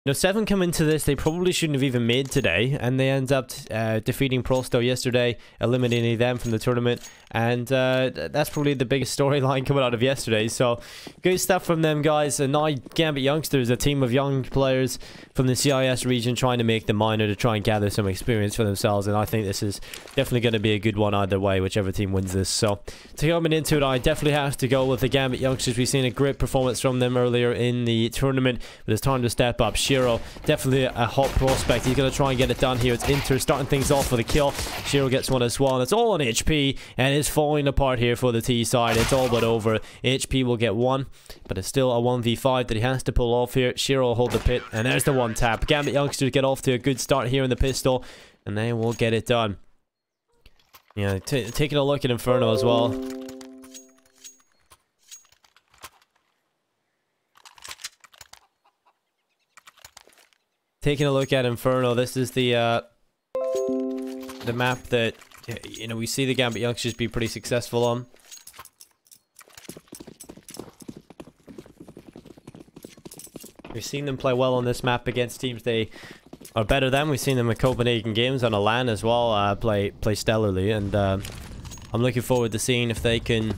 know, Se7en come into this, they probably shouldn't have even made today, and they end up defeating Prosto yesterday, eliminating them from the tournament, and that's probably the biggest storyline coming out of yesterday. So good stuff from them, guys. And now Gambit Youngsters, a team of young players from the CIS region, trying to make the minor to try and gather some experience for themselves, and I think this is definitely going to be a good one either way, whichever team wins this. So to coming into it, I definitely have to go with the Gambit Youngsters. We've seen a great performance from them earlier in the tournament, but it's time to step up. Shiro, definitely a hot prospect. He's going to try and get it done here. It's Inter starting things off with a kill. Shiro gets one as well, and it's all on HP, and it's falling apart here for the T side. It's all but over. HP will get one, but it's still a 1v5 that he has to pull off here. Shiro will hold the pit, and there's the one tap. Gambit Youngsters get off to a good start here in the pistol, and they will get it done. Yeah, taking a look at Inferno as well. Taking a look at Inferno, this is the map that, you know, we see the Gambit Youngsters be pretty successful on. We've seen them play well on this map against teams they are better than. We've seen them at Copenhagen Games on a LAN as well, play stellarly, and I'm looking forward to seeing if they can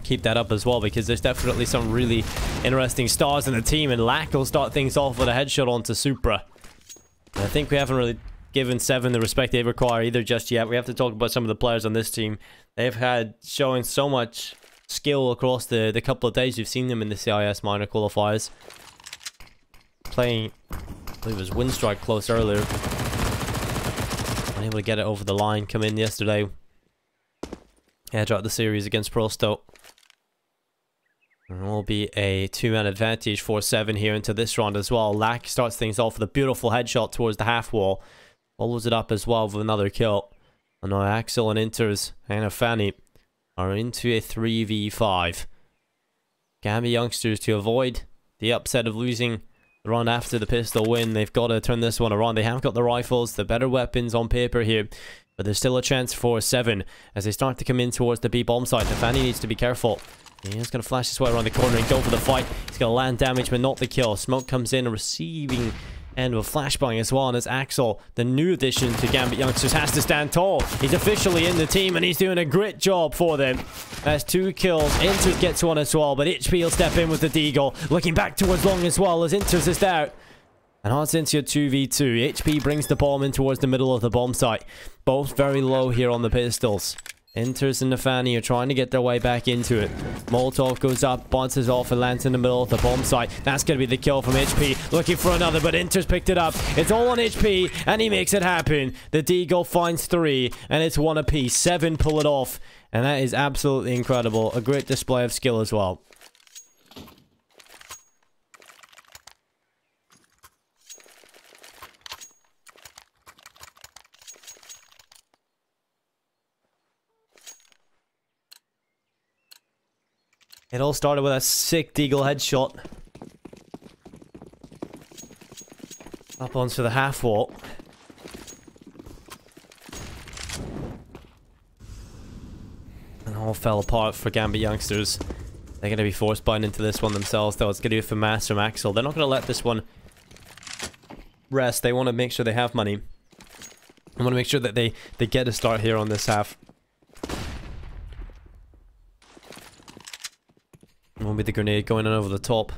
keep that up as well, because there's definitely some really interesting stars in the team, and Lack will start things off with a headshot onto Supra. And I think we haven't really given Se7en the respect they require either just yet. We have to talk about some of the players on this team. They've had showing so much skill across the couple of days we've seen them in the CIS minor qualifiers. Playing, I believe it was Windstrike close earlier. Unable to get it over the line, come in yesterday. Edge out the series against Prosto. And it will be a 2-man advantage for Se7en here into this round as well. Lack starts things off with a beautiful headshot towards the half wall. Follows it up as well with another kill. And now Axel and Inters and Fanny are into a 3v5. Gambit Youngsters, to avoid the upset of losing the round after the pistol win, they've got to turn this one around. They have got the rifles, the better weapons on paper here, but there's still a chance for Se7en as they start to come in towards the B bomb site. And Fanny needs to be careful. He's going to flash his way around the corner and go for the fight. He's going to land damage, but not the kill. Smoke comes in, a receiving end with flashbang as well. And as Axel, the new addition to Gambit Youngsters, has to stand tall. He's officially in the team, and he's doing a great job for them. That's 2 kills. Inters gets one as well, but HP will step in with the Deagle. Looking back towards Long as well as Inters is out. And odds into a 2v2. HP brings the bomb in towards the middle of the bomb site. Both very low here on the pistols. Inters and Nafani are trying to get their way back into it. Molotov goes up, bounces off, and lands in the middle of the bomb site. That's going to be the kill from HP. Looking for another, but Inters picked it up. It's all on HP, and he makes it happen. The Deagle finds 3, and it's 1 apiece. Se7en pull it off, and that is absolutely incredible. A great display of skill as well. It all started with a sick Deagle headshot. Up onto the half wall. And all fell apart for Gambit Youngsters. They're going to be force bound into this one themselves, though. It's going to be for Mass from Axel. They're not going to let this one rest. They want to make sure they have money. They want to make sure that they get a start here on this half. Will be the grenade going in over the top.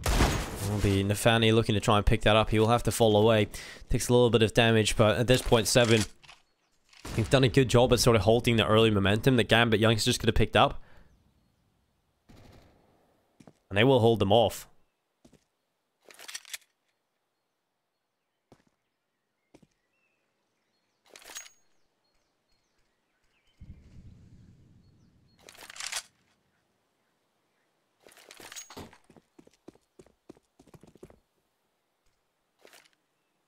Will be Nafani looking to try and pick that up. He will have to fall away. Takes a little bit of damage, but at this point, Se7en, he's done a good job at sort of halting the early momentum that Gambit Youngsters could have picked up. And they will hold them off.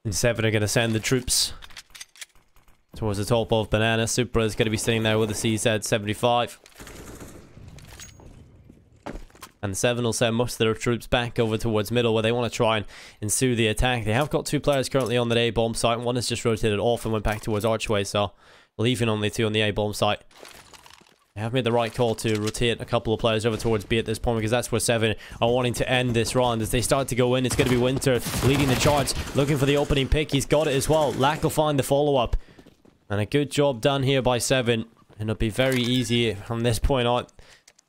And Se7en are going to send the troops towards the top of Banana. Supra is going to be sitting there with a CZ-75. And Se7en will send most of their troops back over towards middle, where they want to try and ensue the attack. They have got 2 players currently on the A bomb site. One has just rotated off and went back towards Archway, so leaving only 2 on the A bomb site. They have made the right call to rotate a couple of players over towards B at this point, because that's where Se7en are wanting to end this round. As they start to go in, it's going to be Winter leading the charge, looking for the opening pick. He's got it as well. Lack will find the follow-up. And a good job done here by Se7en. And it'll be very easy from this point on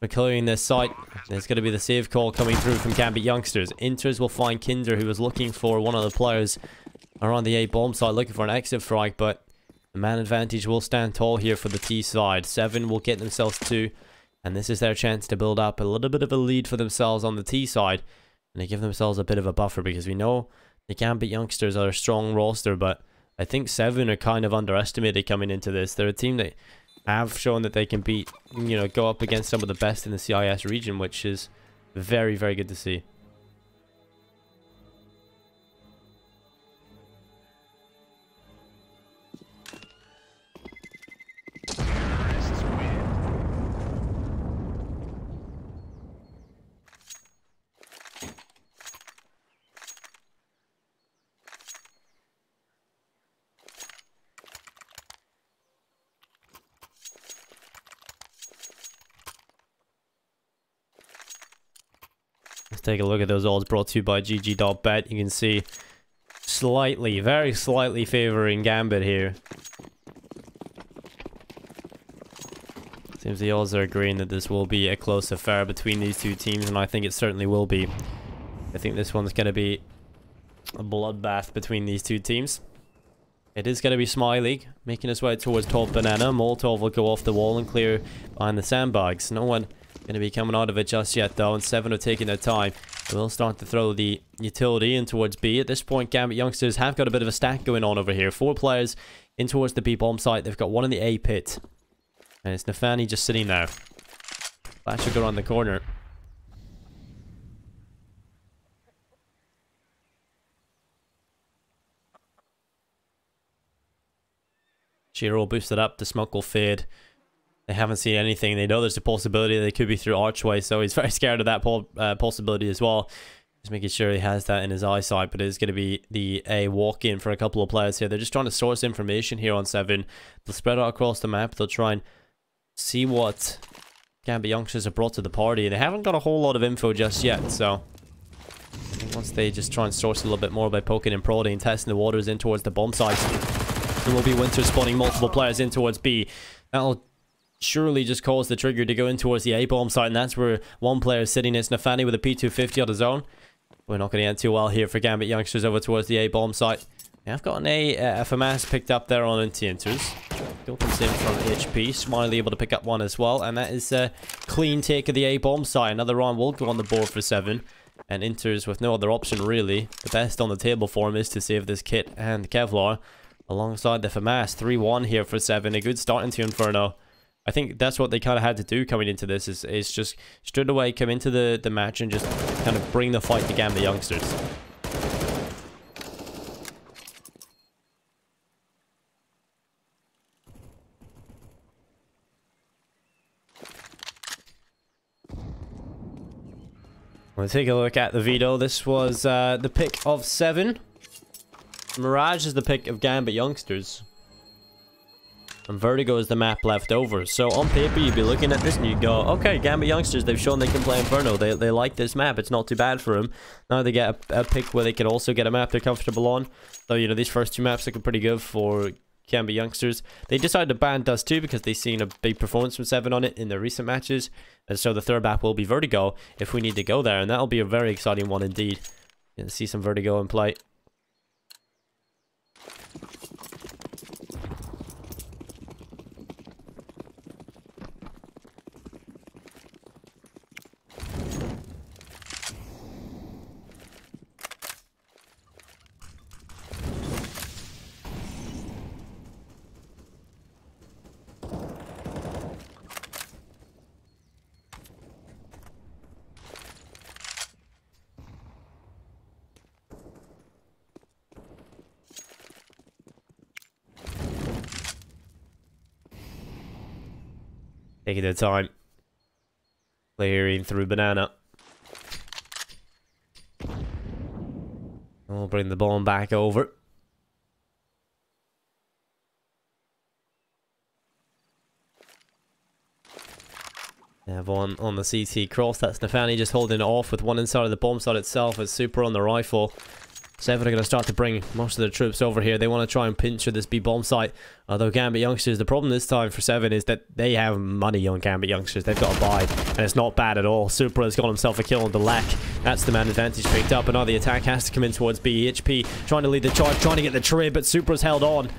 for clearing this site. There's going to be the save call coming through from Gambit Youngsters. Inters will find Kinder, who was looking for one of the players around the A bomb side, looking for an exit frag, but the man advantage will stand tall here for the T side. Se7en will get themselves 2, and this is their chance to build up a little bit of a lead for themselves on the T side, and they give themselves a bit of a buffer, because we know the Gambit Youngsters are a strong roster, but I think Se7en are kind of underestimated coming into this. They're a team that have shown that they can beat, you know, go up against some of the best in the CIS region, which is very, very good to see. Let's take a look at those odds brought to you by GG.bet. You can see slightly, very slightly favoring Gambit here. Seems the odds are agreeing that this will be a close affair between these two teams, and I think it certainly will be. I think this one's going to be a bloodbath between these two teams. It is going to be Smiley making his way towards top banana. Molotov will go off the wall and clear behind the sandbags. No one going to be coming out of it just yet, though, and Se7en are taking their time. They will start to throw the utility in towards B. At this point, Gambit Youngsters have got a bit of a stack going on over here. 4 players in towards the B bomb site. They've got 1 in the A pit, and it's Nafani just sitting there. Flash should go around the corner. Shiro will boost it up. The smoke will fade. They haven't seen anything. They know there's a possibility they could be through archway, so he's very scared of that possibility as well. Just making sure he has that in his eyesight, but it's going to be the A walk-in for a couple of players here. They're just trying to source information here on Se7en. They'll spread out across the map. They'll try and see what Gambit Youngsters have brought to the party. They haven't got a whole lot of info just yet, so I think once they just try and source a little bit more by poking and prodding and testing the waters in towards the bomb sites, there will be Winter spawning multiple players in towards B. That'll surely just cause the trigger to go in towards the A bomb site, and that's where one player is sitting. It's Nafani with a P250 on his own. We're not going to end too well here for Gambit Youngsters over towards the A bomb site. Yeah, I've got an FMS picked up there on Inters. Opens in from HP. Smiley able to pick up one as well, and that is a clean take of the A bomb site. Another round will go on the board for Se7en, and Inters with no other option really. The best on the table for him is to save this kit and Kevlar alongside the FMS. 3-1 here for Se7en. A good start into Inferno. I think that's what they kind of had to do coming into this, is just straight away come into the match and just kind of bring the fight to Gambit Youngsters. We'll take a look at the veto. This was the pick of Se7en. Mirage is the pick of Gambit Youngsters. And Vertigo is the map left over. So on paper, you'd be looking at this and you'd go, okay, Gambit Youngsters, they've shown they can play Inferno. They like this map. It's not too bad for them. Now they get a pick where they can also get a map they're comfortable on. So, you know, these first 2 maps looking pretty good for Gambit Youngsters. They decided to ban Dust 2 because they've seen a big performance from Se7en on it in their recent matches. And so the third map will be Vertigo if we need to go there. And that'll be a very exciting one indeed. You'll see some Vertigo in play. Taking their time. Clearing through banana. We'll bring the bomb back over. They have one on the CT cross. That's Stefani just holding it off with one inside of the bomb site itself. It's Super on the rifle. Se7en are going to start to bring most of their troops over here. They want to try and pinch this B bomb site. Although Gambit Youngsters, the problem this time for Se7en is that they have money on Gambit Youngsters. They've got to buy, and it's not bad at all. Super has got himself a kill on the Lack. That's the man advantage picked up, and now the attack has to come in towards B. HP trying to lead the charge, trying to get the trade, but Supra's held on.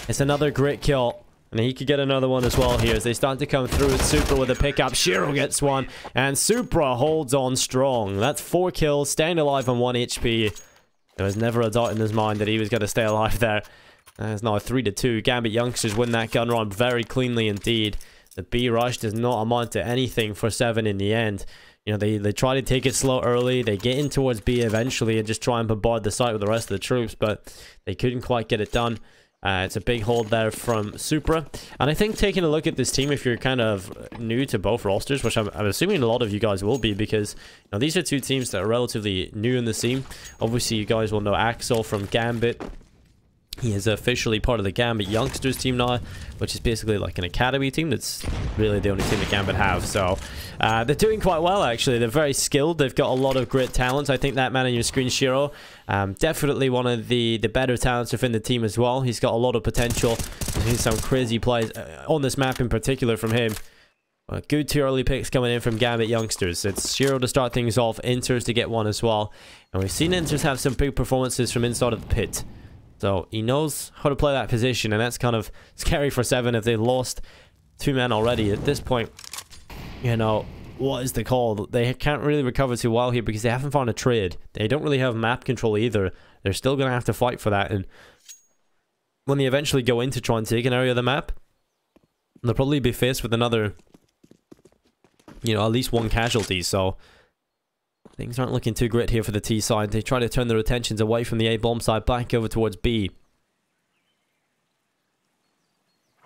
It's another great kill. And he could get another one as well here as they start to come through. It's Supra with a pickup. Shiro gets one. And Supra holds on strong. That's 4 kills, staying alive on 1 HP. There was never a doubt in his mind that he was going to stay alive there. It's now a 3-2. Gambit Youngsters win that gun run very cleanly indeed. The B rush does not amount to anything for Se7en in the end. You know, they try to take it slow early. They get in towards B eventually and just try and bombard the site with the rest of the troops. But they couldn't quite get it done. It's a big hold there from Supra. And I think taking a look at this team, if you're kind of new to both rosters, which I'm assuming a lot of you guys will be, because you know, these are two teams that are relatively new in the scene. Obviously, you guys will know Axel from Gambit. He is officially part of the Gambit Youngsters team now, which is basically like an academy team. That's really the only team that Gambit have. So they're doing quite well, actually. They're very skilled. They've got a lot of great talents. I think that man on your screen, Shiro, definitely one of the better talents within the team as well. He's got a lot of potential. There's some crazy plays on this map in particular from him. Good 2 early picks coming in from Gambit Youngsters. It's Shiro to start things off. Inters to get one as well. And we've seen Inters have some big performances from inside of the pit. So he knows how to play that position, and that's kind of scary for Se7en if they lost 2 men already. At this point, you know, what is the call? They can't really recover too well here because they haven't found a trade. They don't really have map control either. They're still going to have to fight for that, and when they eventually go in to try and take an area of the map, they'll probably be faced with another, you know, at least 1 casualty, so things aren't looking too great here for the T side. They try to turn their attentions away from the A bomb side back over towards B.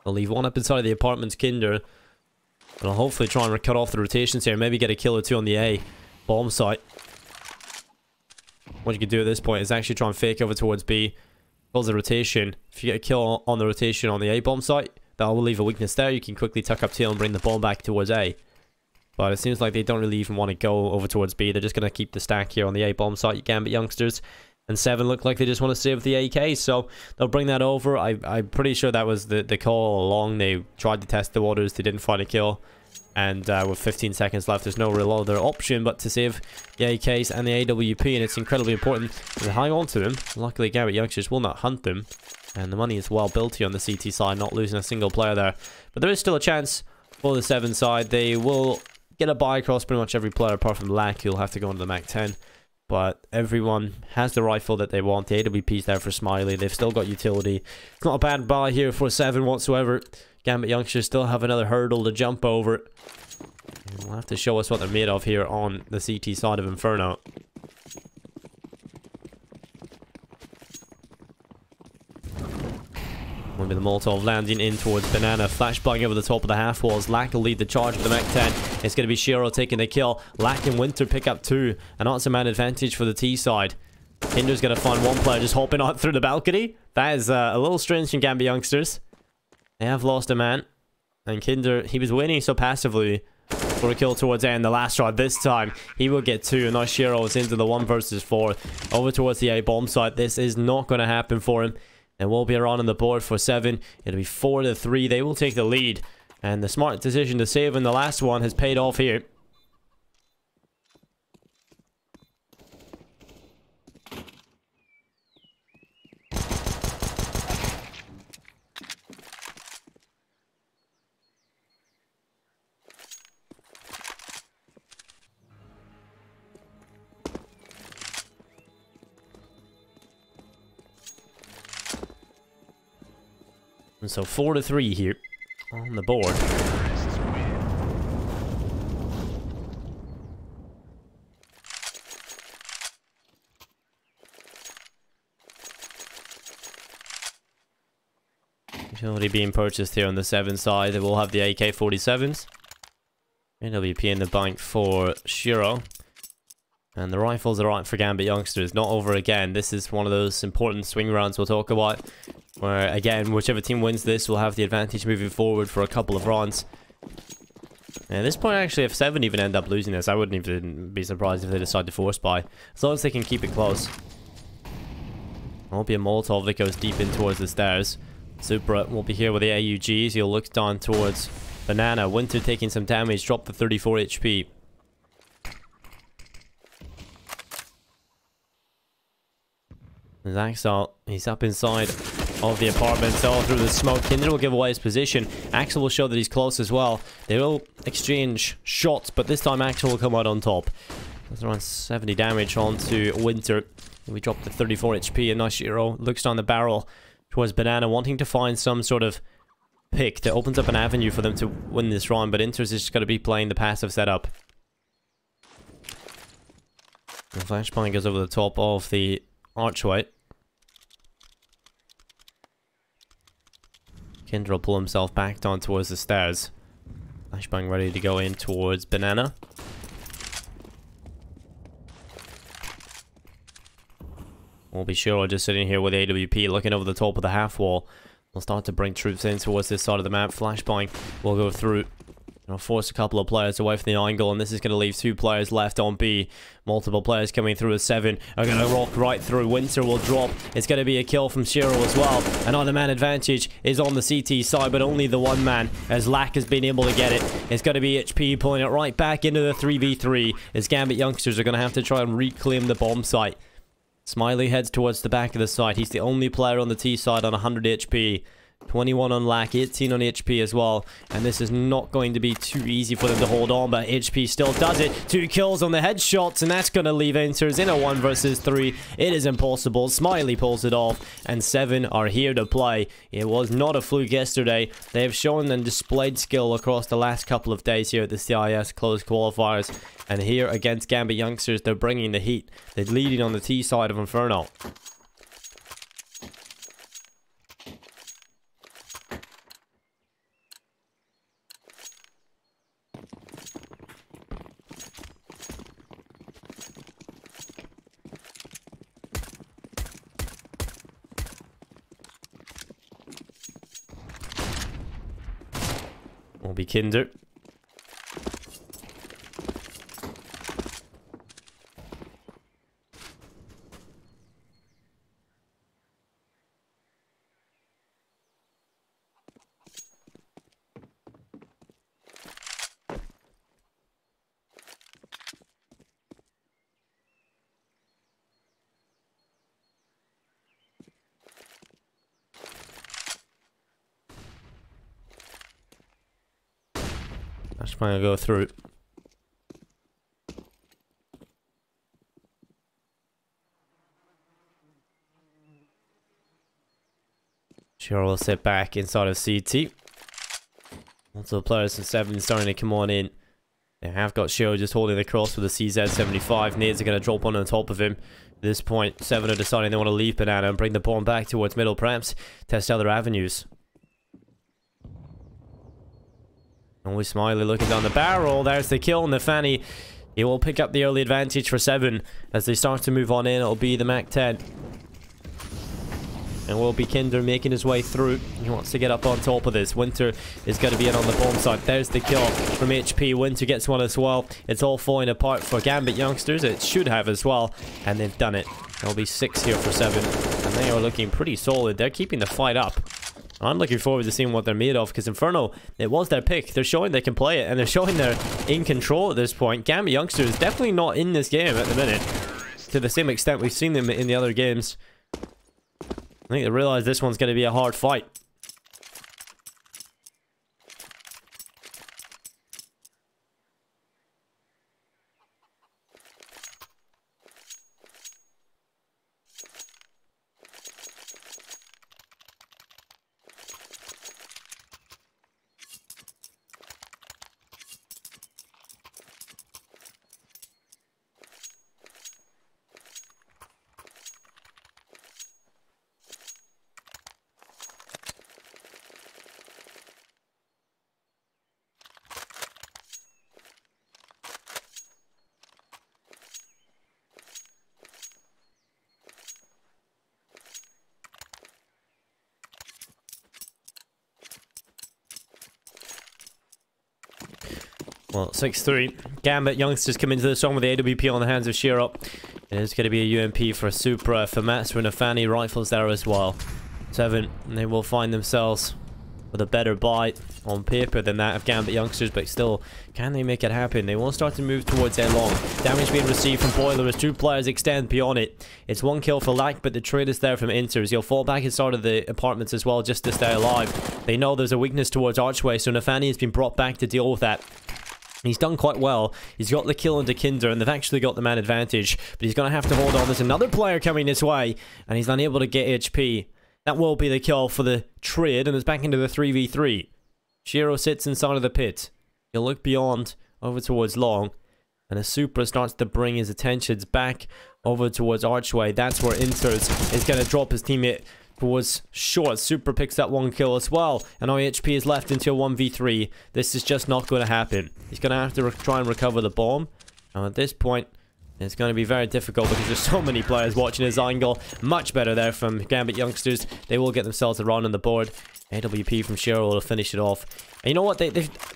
They'll leave one up inside of the apartments, Kinder. And I'll hopefully try and cut off the rotations here. Maybe get a kill or 2 on the A bomb site. What you can do at this point is actually try and fake over towards B. Close the rotation. If you get a kill on the rotation on the A bomb site, that will leave a weakness there. You can quickly tuck up tail and bring the bomb back towards A. But it seems like they don't really even want to go over towards B. They're just going to keep the stack here on the A bomb site. You Gambit Youngsters and Se7en look like they just want to save the AK, so they'll bring that over. I'm pretty sure that was the call all along. They tried to test the waters. They didn't find a kill. And with 15 seconds left, there's no real other option but to save the AKs and the AWP, and it's incredibly important to hang on to them. Luckily, Gambit Youngsters will not hunt them. And the money is well built here on the CT side, not losing a single player there. But there is still a chance for the Se7en side. They will get a buy across pretty much every player apart from Lack, who'll have to go into the Mac 10. But everyone has the rifle that they want. The AWP's there for Smiley. They've still got utility. It's not a bad buy here for Se7en whatsoever. Gambit Youngsters still have another hurdle to jump over. They'll have to show us what they're made of here on the CT side of Inferno. Maybe the Molotov landing in towards Banana. Flashbang over the top of the half walls. Lack will lead the charge with the Mac 10. It's going to be Shiro taking the kill. Lack and Winter pick up 2. And that's a man advantage for the T side. Kinder's going to find 1 player just hopping out through the balcony. That is a little strange from Gambit Youngsters. They have lost a man. And Kinder, he was waiting so passively for a kill towards A in the last shot. This time, he will get 2. And now Shiro is into the 1 versus 4. Over towards the A bomb site. This is not going to happen for him. And will be around on the board for Se7en. It'll be 4-3. They will take the lead. And the smart decision to save in the last one has paid off here. And so 4-3 here on the board. Utility being purchased here on the Se7en side. They will have the AK-47s. AWP in the bank for Shiro. And the rifles are right for Gambit Youngsters. Not over again. This is one of those important swing rounds we'll talk about. Where, again, whichever team wins this will have the advantage moving forward for a couple of rounds. And at this point, actually, if Se7en even end up losing this, I wouldn't even be surprised if they decide to force buy. As long as they can keep it close. There'll be a Molotov that goes deep in towards the stairs. Supra will be here with the AUGs. He'll look down towards Banana. Winter taking some damage, dropped to 34 HP. There's Axel. He's up inside of the apartment, all through the smoke. Kinder will give away his position. Axel will show that he's close as well. They will exchange shots, but this time Axel will come out on top. That's around 70 damage onto Winter. We dropped to 34 HP, and Nashiro looks down the barrel towards Banana, wanting to find some sort of pick that opens up an avenue for them to win this round, but Inter's is just going to be playing the passive setup. The flashbang goes over the top of the archway. Kinder will pull himself back down towards the stairs. Flashbang ready to go in towards Banana. We'll be sure just sitting here with AWP looking over the top of the half wall. We'll start to bring troops in towards this side of the map. Flashbang will go through. It'll force a couple of players away from the angle, and this is going to leave 2 players left on B. Multiple players coming through as Se7en are going to rock right through. Winter will drop. It's going to be a kill from Shiro as well. Another man advantage is on the CT side, but only the one man, as Lack has been able to get it. It's going to be HP pulling it right back into the 3v3, as Gambit youngsters are going to have to try and reclaim the bomb site. Smiley heads towards the back of the site. He's the only player on the T side on 100 HP. 21 on Lack, 18 on HP as well. And this is not going to be too easy for them to hold on, but HP still does it. 2 kills on the headshots, and that's going to leave Inters in a 1 versus 3. It is impossible. Smiley pulls it off, and Se7en are here to play. It was not a fluke yesterday. They have shown and displayed skill across the last couple of days here at the CIS closed qualifiers. And here against Gambit youngsters, they're bringing the heat. They're leading on the T side of Inferno. Will be Kinder. I'm just going to go through. Cheryl will sit back inside of CT. Multiple players from Se7en starting to come on in. They have got Cheryl just holding the cross with the CZ75. Nades are going to drop on top of him. At this point, Se7en are deciding they want to leave Banana and bring the bomb back towards middle, perhaps test other avenues. Always Smiley looking down the barrel. There's the kill on the Fanny. He will pick up the early advantage for Se7en as they start to move on in. It'll be the Mac 10. And will be Kinder making his way through. He wants to get up on top of this. Winter is going to be in on the bomb site. There's the kill from HP. Winter gets one as well. It's all falling apart for Gambit youngsters. It should have as well. And they've done it. There'll be 6 here for Se7en. And they are looking pretty solid. They're keeping the fight up. I'm looking forward to seeing what they're made of, because Inferno, it was their pick. They're showing they can play it, and they're showing they're in control at this point. Gambit youngsters is definitely not in this game at the minute, to the same extent we've seen them in the other games. I think they realize this one's going to be a hard fight. Well, 6-3. Gambit youngsters come into this one with the AWP on the hands of Shiro. It is going to be a UMP for Supra, for Matsu and Afani. Rifles there as well. Se7en, they will find themselves with a better buy on paper than that of Gambit youngsters, but still, can they make it happen? They will start to move towards A long. Damage being received from Boiler as two players extend beyond it. It's one kill for Lack, but the trade is there from Inters. He'll fall back inside of the apartments as well just to stay alive. They know there's a weakness towards Archway, so Nafani has been brought back to deal with that. He's done quite well. He's got the kill into Kinder, and they've actually got the man advantage. But he's going to have to hold on. There's another player coming this way, and he's unable to get HP. That will be the kill for the trade, and it's back into the 3v3. Shiro sits inside of the pit. He'll look beyond, over towards long. And as Supra starts to bring his attentions back over towards Archway, that's where Inters is going to drop his teammate towards short. Supra picks that one kill as well, and IHP is left into a 1v3. This is just not going to happen. He's going to have to try and recover the bomb. And at this point, it's going to be very difficult because there's so many players watching his angle. Much better there from Gambit youngsters. They will get themselves a round on the board. AWP from Cheryl will finish it off. And you know what?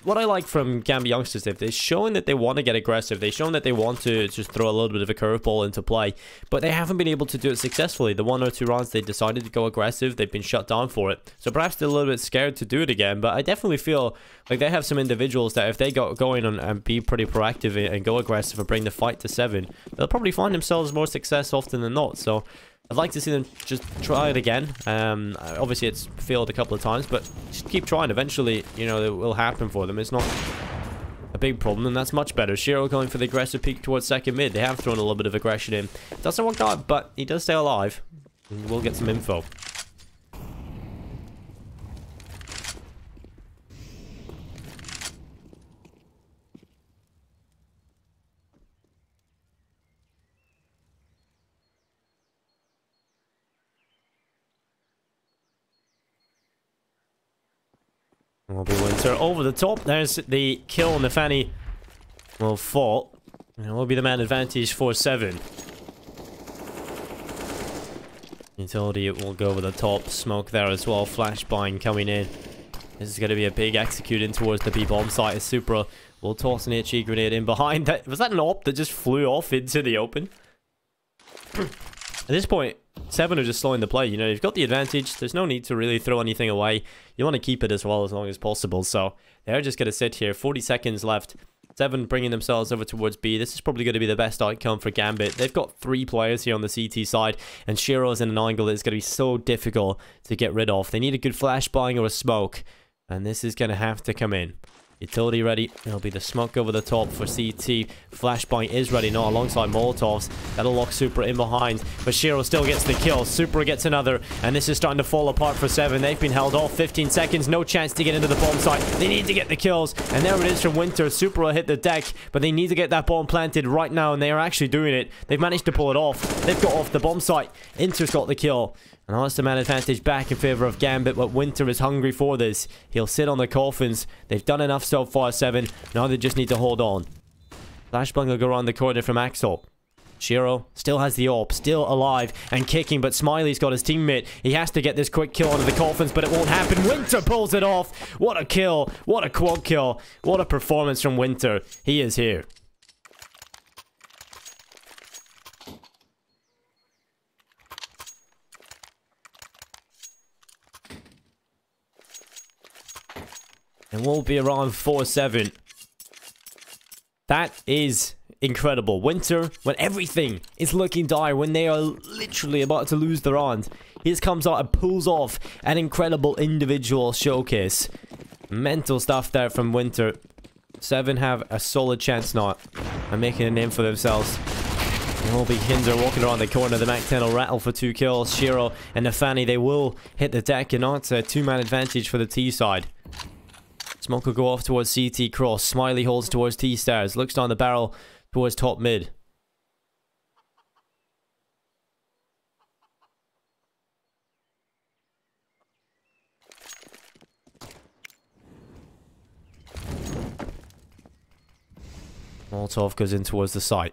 What I like from Gambit youngsters, they've shown that they want to get aggressive. They've shown that they want to just throw a little bit of a curveball into play. But they haven't been able to do it successfully. The 1 or 2 rounds they decided to go aggressive, they've been shut down for it. So perhaps they're a little bit scared to do it again. But I definitely feel like they have some individuals that if they go going and be pretty proactive and go aggressive and bring the fight to Se7en, they'll probably find themselves more success often than not. So I'd like to see them just try it again. Obviously, it's failed a couple of times, but just keep trying. Eventually, you know, it will happen for them. It's not a big problem, and that's much better. Shiro going for the aggressive peek towards second mid. They have thrown a little bit of aggression in. Doesn't work out, but he does stay alive. And we'll get some info. Will be Winter over the top. There's the kill. Nafani will fall. And it will be the man advantage for Se7en. Utility will go over the top. Smoke there as well. Flashbang coming in. This is going to be a big execute in towards the B-bomb site. As Supra will toss an HE grenade in behind. Was that an op that just flew off into the open? At this point, Se7en are just slowing the play. You know, you've got the advantage. There's no need to really throw anything away. You want to keep it as well as long as possible. So they're just going to sit here. 40 seconds left. Se7en bringing themselves over towards B. This is probably going to be the best outcome for Gambit. They've got 3 players here on the CT side, and Shiro's in an angle that is going to be so difficult to get rid of. They need a good flashbang or a smoke, and this is going to have to come in. Utility ready. It'll be the smoke over the top for CT. Flashbang is ready now alongside Molotovs. That'll lock Supra in behind. But Shiro still gets the kill. Supra gets another. And this is starting to fall apart for Se7en. They've been held off. 15 seconds. No chance to get into the bomb site. They need to get the kills. And there it is from Winter. Supra hit the deck. But they need to get that bomb planted right now. And they are actually doing it. They've managed to pull it off. They've got off the bomb site. Inter's got the kill. And now it's the man advantage back in favor of Gambit, but Winter is hungry for this. He'll sit on the coffins. They've done enough so far, Se7en. Now they just need to hold on. Flashbang will go around the corner from Axel. Shiro still has the AWP, still alive and kicking, but Smiley's got his teammate. He has to get this quick kill onto the coffins, but it won't happen. Winter pulls it off. What a kill. What a quad kill. What a performance from Winter. He is here. And we'll be around 4-7. That is incredible. Winter, when everything is looking dire, when they are literally about to lose the round, he just comes out and pulls off an incredible individual showcase. Mental stuff there from Winter. Se7en have a solid chance now of making a name for themselves. It will be Hinder walking around the corner. The MAC-10 will rattle for 2 kills. Shiro and Nafani, they will hit the deck, and now it's a 2-man advantage for the T side. Smoke will go off towards CT cross. Smiley holds towards T-Stars. Looks down the barrel towards top mid. Molotov goes in towards the site.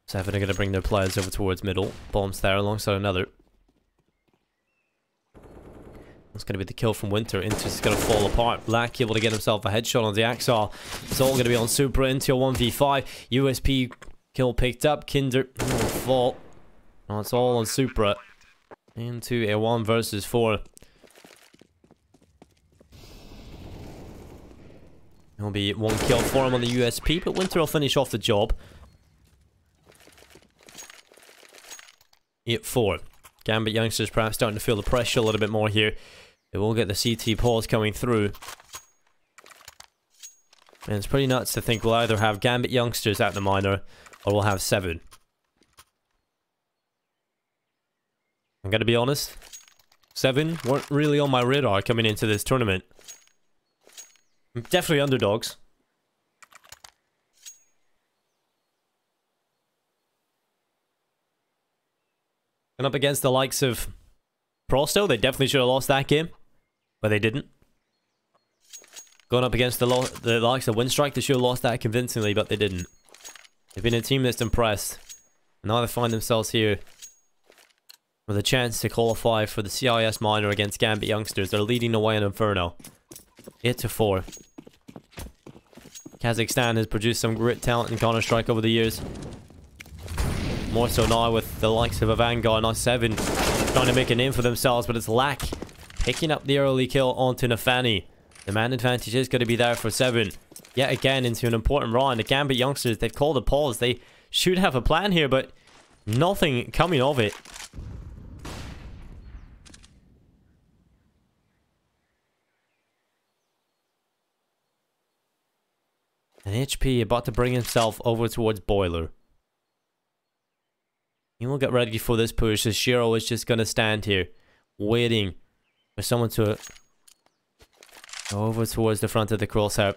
Se7en are going to bring their players over towards middle. Bombs there alongside another. It's going to be the kill from Winter. Inter's going to fall apart. Black able to get himself a headshot on the Axel. It's all going to be on Super into a 1v5. USP kill picked up. Kinder will fall. Oh, it's all on Supra. Into a 1 versus 4. There'll be 1 kill for him on the USP, but Winter will finish off the job. 8-4. Gambit youngsters perhaps starting to feel the pressure a little bit more here. They will get the CT pause coming through. And it's pretty nuts to think we'll either have Gambit youngsters at the minor, or we'll have Se7en. I'm gonna be honest, Se7en weren't really on my radar coming into this tournament. Definitely underdogs. And up against the likes of Prosto, they definitely should have lost that game, but they didn't. Going up against the likes of Windstrike, they should have lost that convincingly, but they didn't. They've been a team that's impressed. And now they find themselves here with a chance to qualify for the CIS minor against Gambit youngsters. They're leading away in Inferno. 8-4. Kazakhstan has produced some great talent in Counter-Strike over the years. More so now with the likes of a Vanguard. Now Se7en trying to make a name for themselves, but it's Lack picking up the early kill onto Nafani. The man advantage is going to be there for Se7en. Yet again into an important round. The Gambit youngsters, they've called a pause. They should have a plan here, but nothing coming of it. And HP about to bring himself over towards Boiler. He will get ready for this push as Shiro is just going to stand here, waiting for someone to go over towards the front of the crosshair.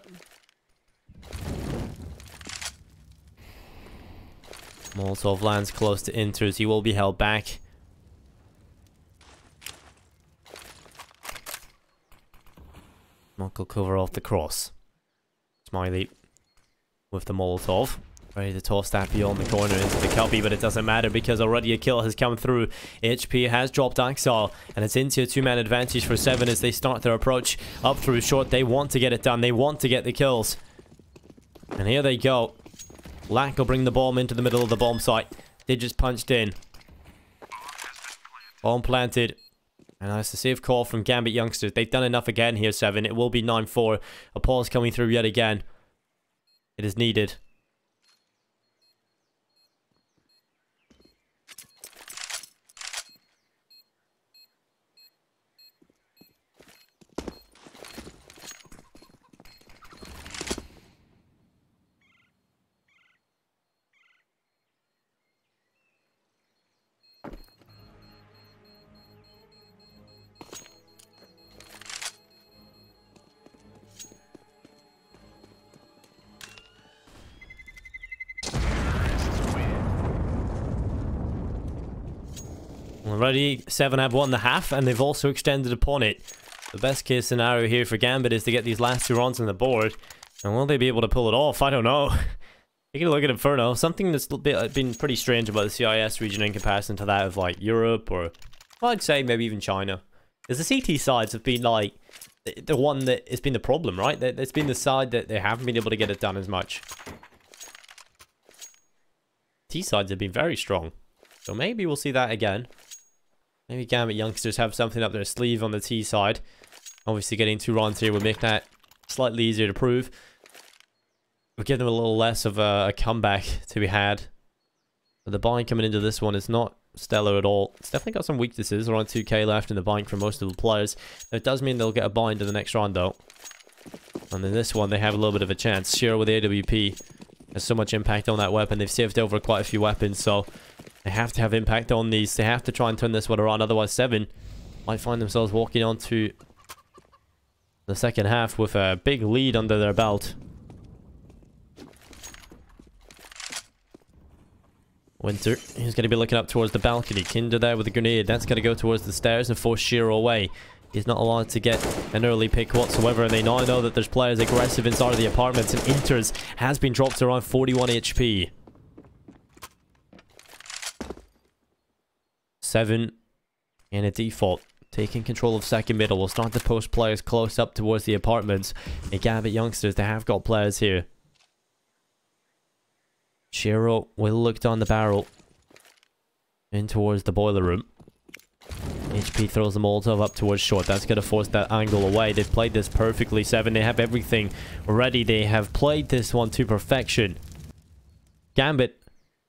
Molotov lands close to Inters. He will be held back. Monk will cover off the cross. Smiley with the Molotov. Ready to toss that beyond the corner into the cubby, but it doesn't matter because already a kill has come through. HP has dropped Axel, and it's into a 2-man advantage for Se7en as they start their approach up through short. They want to get it done. They want to get the kills. And here they go. Lack will bring the bomb into the middle of the bomb site. They just punched in. Bomb planted. And that's a safe call from Gambit youngsters. They've done enough again here, Se7en. It will be 9-4. A pause coming through yet again. It is needed. Already, Se7en have won the half, and they've also extended upon it. The best case scenario here for Gambit is to get these last 2 runs on the board. And will they be able to pull it off? I don't know. Taking a look at Inferno, something that's been pretty strange about the CIS region in comparison to that of like Europe or, well, I'd say maybe even China. Is the CT sides have been like the one that has been the problem, right? It's been the side that they haven't been able to get it done as much. T sides have been very strong. So maybe we'll see that again. Maybe Gambit youngsters have something up their sleeve on the T side. Obviously getting 2 runs here would make that slightly easier to prove. We'll give them a little less of a comeback to be had. But the bind coming into this one is not stellar at all. It's definitely got some weaknesses. Around 2k left in the bind for most of the players. It does mean they'll get a bind in the next round though. And in this one they have a little bit of a chance. Shiro with the AWP has so much impact on that weapon. They've saved over quite a few weapons, so they have to have impact on these. They have to try and turn this one around. Otherwise, Se7en might find themselves walking on to the second half with a big lead under their belt. Winter, he's going to be looking up towards the balcony. Kinder there with a grenade. That's going to go towards the stairs and force Shiro away. He's not allowed to get an early pick whatsoever. And they now know that there's players aggressive inside of the apartments. And Inters has been dropped to around 41 HP. Se7en in a default. taking control of second middle. We'll start to post players close up towards the apartments. And Gambit youngsters, they have got players here. Shiro will look down the barrel. In towards the boiler room. HP throws the Molotov up towards short. That's going to force that angle away. They've played this perfectly. Se7en, they have everything ready. They have played this one to perfection. Gambit,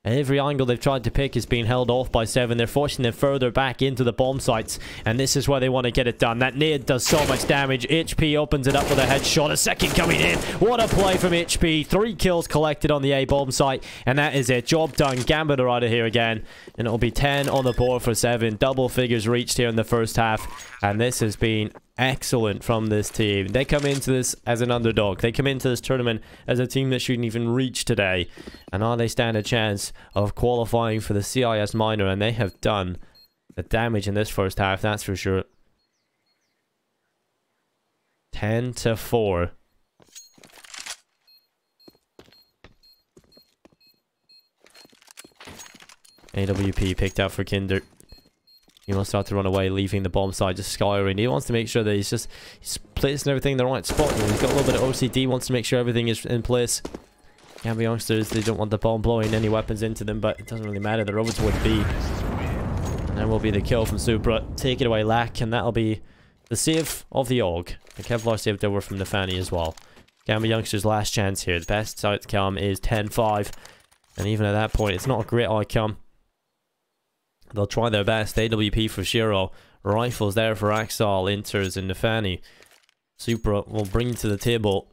every angle they've tried to pick is being held off by Se7en. They're forcing them further back into the bomb sites. And this is where they want to get it done. That nade does so much damage. HP opens it up with a headshot. A second coming in. What a play from HP. 3 kills collected on the A bomb site. And that is it. Job done. Gambit are out of here again. And it'll be 10 on the board for Se7en. Double figures reached here in the first half. And this has been excellent from this team. They come into this as an underdog. They come into this tournament as a team that shouldn't even reach today. And now they stand a chance of qualifying for the CIS minor. And they have done the damage in this first half, that's for sure. 10-4. AWP picked out for Kinder. He will start to run away, leaving the bomb site just scouring. He wants to make sure that he's placing everything in the right spot. He's got a little bit of OCD, wants to make sure everything is in place. Gambit youngsters, they don't want the bomb blowing any weapons into them, but it doesn't really matter. They're over towards B. And that will be the kill from Supra. Take it away, Lack, and that'll be the save of the AUG. The Kevlar saved over from Nefani as well. Gambit youngsters' last chance here. The best outcome is 10-5. And even at that point, it's not a great outcome. They'll try their best. AWP for Shiro. Rifles there for Axel, Inters, and Nefani. Supra will bring to the table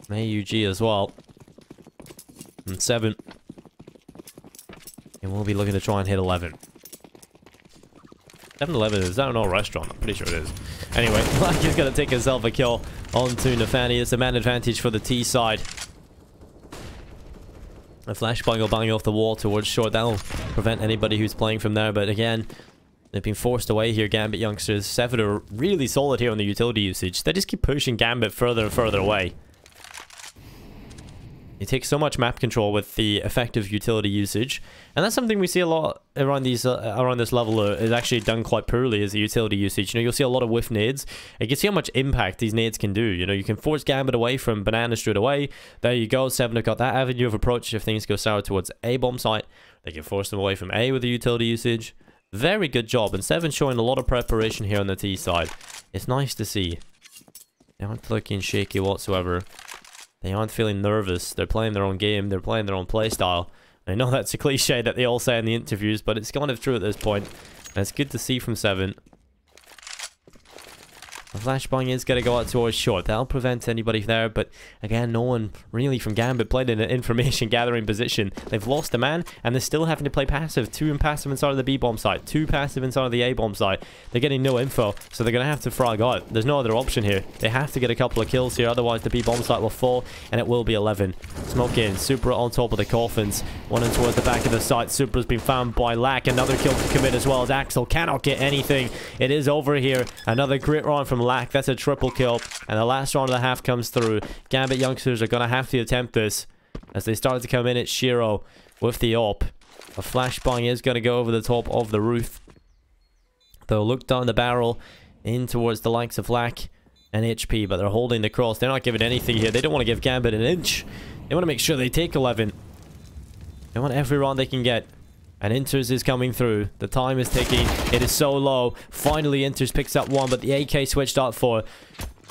AUG as well. And 7. And we'll be looking to try and hit 11. 7-11, is that an old restaurant? I'm pretty sure it is. Anyway, Black is going to take himself a kill onto Nefani. It's a man advantage for the T side. A flashbang will bang off the wall towards short. That'll prevent anybody who's playing from there. But again, they've been forced away here, Gambit youngsters. Se7en are really solid here on the utility usage. They just keep pushing Gambit further and further away. You take so much map control with the effective utility usage, and that's something we see a lot around these around this level. Is actually done quite poorly as the utility usage. You know, you'll see a lot of whiff nades. You can see how much impact these nades can do. You know, you can force Gambit away from banana straight away. There you go. Se7en have got that avenue of approach. If things go sour towards A bomb site, they can force them away from A with the utility usage. Very good job, and Se7en showing a lot of preparation here on the T side. It's nice to see. They aren't looking shaky whatsoever. They aren't feeling nervous. They're playing their own game. They're playing their own playstyle. I know that's a cliche that they all say in the interviews, but it's kind of true at this point. And it's good to see from Se7en. The flashbang is going to go out towards short. That'll prevent anybody there, but again, no one really from Gambit played in an information gathering position. They've lost a man, and they're still having to play passive. 2 passive inside of the B bomb site, 2 passive inside of the A bomb site. They're getting no info, so they're going to have to frag out. There's no other option here. They have to get a couple of kills here, otherwise the B bomb site will fall, and it will be 11. Smoke in. Supra on top of the coffins. One in towards the back of the site. Supra's been found by Lack. Another kill to commit as well as Axel cannot get anything. It is over here. Another great round from Lack. That's a triple kill, and the last round of the half comes through. Gambit youngsters are going to have to attempt this as they start to come in at Shiro with the op. A flashbang is going to go over the top of the roof. They'll look down the barrel in towards the likes of Lack and HP, but they're holding the cross. They're not giving anything here. They don't want to give Gambit an inch. They want to make sure they take 11. They want every round they can get. And Inters is coming through. The time is ticking. It is so low. Finally, Inters picks up 1, but the AK switched out for.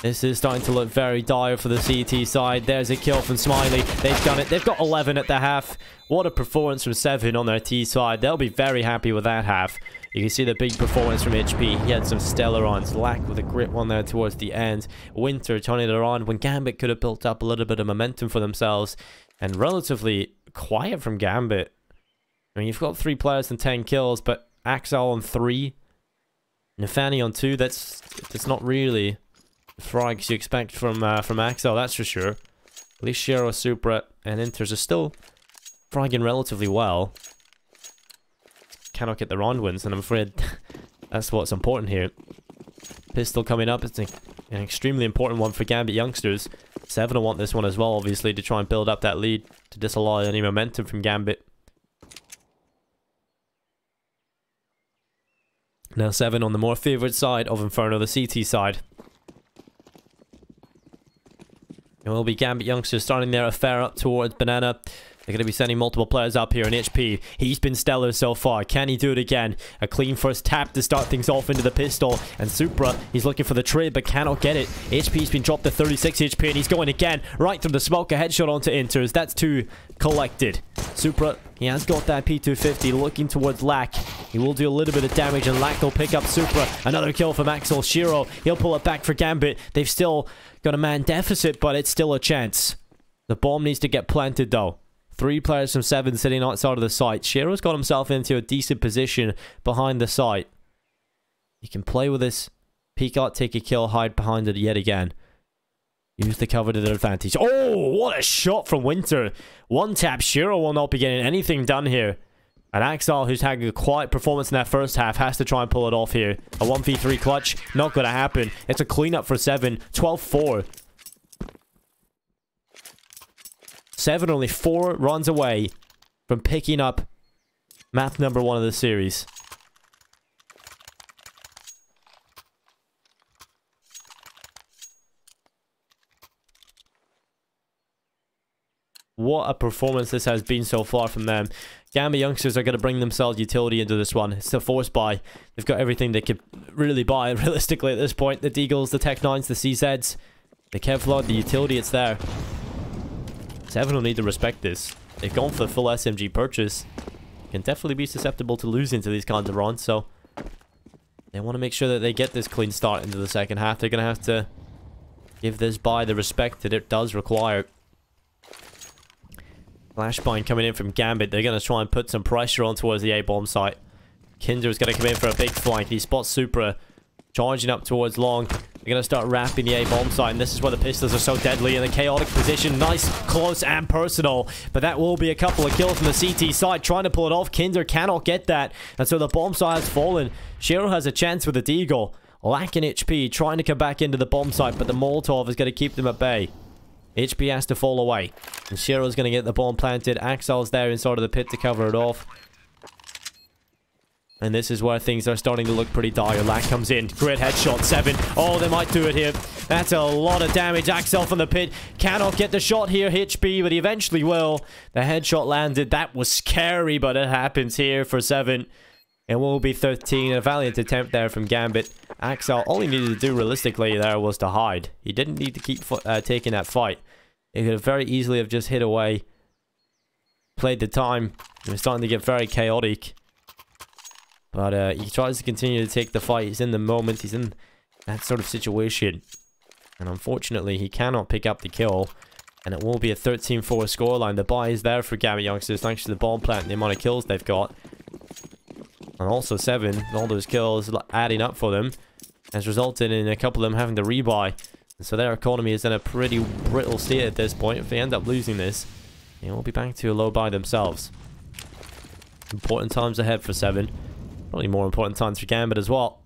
This is starting to look very dire for the CT side. There's a kill from Smiley. They've done it. They've got 11 at the half. What a performance from Se7en on their T side. They'll be very happy with that half. You can see the big performance from HP. He had some stellar runs. Lack with a great one there towards the end. Winter turning it around when Gambit could have built up a little bit of momentum for themselves. And relatively quiet from Gambit. I mean, you've got 3 players and 10 kills, but Axel on 3, Nefani on 2. That's not really the frags you expect from Axel, that's for sure. At least Shiro, Supra, and Inters are still fragging relatively well. Cannot get the round wins, and I'm afraid that's what's important here. Pistol coming up. It's an extremely important one for Gambit youngsters. Se7en will want this one as well, obviously, to try and build up that lead to disallow any momentum from Gambit. Now Se7en on the more favored side of Inferno, the CT side. It will be Gambit youngsters starting their affair up towards Banana. They're going to be sending multiple players up here in HP. He's been stellar so far. Can he do it again? A clean first tap to start things off into the pistol. And Supra, he's looking for the trade but cannot get it. HP's been dropped to 36 HP and he's going again. Right through the smoke, a headshot onto Inters. That's 2 collected. Supra, he has got that P250 looking towards Lack. He will do a little bit of damage and Lack will pick up Supra. Another kill from Axel. Shiro, he'll pull it back for Gambit. They've still got a man deficit, but it's still a chance. The bomb needs to get planted though. 3 players from Se7en sitting outside of the site. Shiro's got himself into a decent position behind the site. He can play with this. Peek out, take a kill, hide behind it yet again. Use the cover to their advantage. Oh, what a shot from Winter. One tap. Shiro will not be getting anything done here. And Axel, who's had a quiet performance in that first half, has to try and pull it off here. A 1v3 clutch. Not going to happen. It's a cleanup for Se7en. 12-4. Se7en only 4 runs away from picking up map number 1 of the series. What a performance this has been so far from them. Gambit youngsters are going to bring themselves utility into this one. It's a force buy. They've got everything they could really buy realistically at this point. The Deagles, the Tech 9s, the CZs, the Kevlar, the utility, it's there. Se7en will need to respect this. They've gone for the full SMG purchase. Can definitely be susceptible to losing to these kinds of runs, so they want to make sure that they get this clean start into the second half. They're going to have to give this buy the respect that it does require. Flashbang coming in from Gambit. They're going to try and put some pressure on towards the A-bomb site. Kinder's going to come in for a big flank. He spots Supra charging up towards long. They're going to start wrapping the A-bomb site, and this is where the pistols are so deadly in a chaotic position. Nice, close, and personal. But that will be a couple of kills from the CT side. Trying to pull it off. Kinder cannot get that. And so the bomb site has fallen. Shiro has a chance with the Deagle. Lacking HP, trying to come back into the bomb site, but the Molotov is going to keep them at bay. HP has to fall away. And Shiro's going to get the bomb planted. Axel's there inside of the pit to cover it off. And this is where things are starting to look pretty dire. Lack comes in. Great headshot. Se7en. Oh, they might do it here. That's a lot of damage. Axel from the pit. Cannot get the shot here. HP, but he eventually will. The headshot landed. That was scary, but it happens here for Se7en. It will be 13. A valiant attempt there from Gambit. Axel, all he needed to do realistically there was to hide. He didn't need to keep taking that fight. He could have very easily have just hit away. Played the time. It was starting to get very chaotic. But he tries to continue to take the fight. He's in the moment. He's in that sort of situation. And unfortunately, he cannot pick up the kill. And it will be a 13-4 scoreline. The buy is there for Gambit youngsters thanks to the bomb plant and the amount of kills they've got. And also Se7en, all those kills adding up for them, has resulted in a couple of them having to rebuy. And so their economy is in a pretty brittle state at this point. If they end up losing this, they will be back to a low buy themselves. Important times ahead for Se7en. Probably more important times for Gambit as well.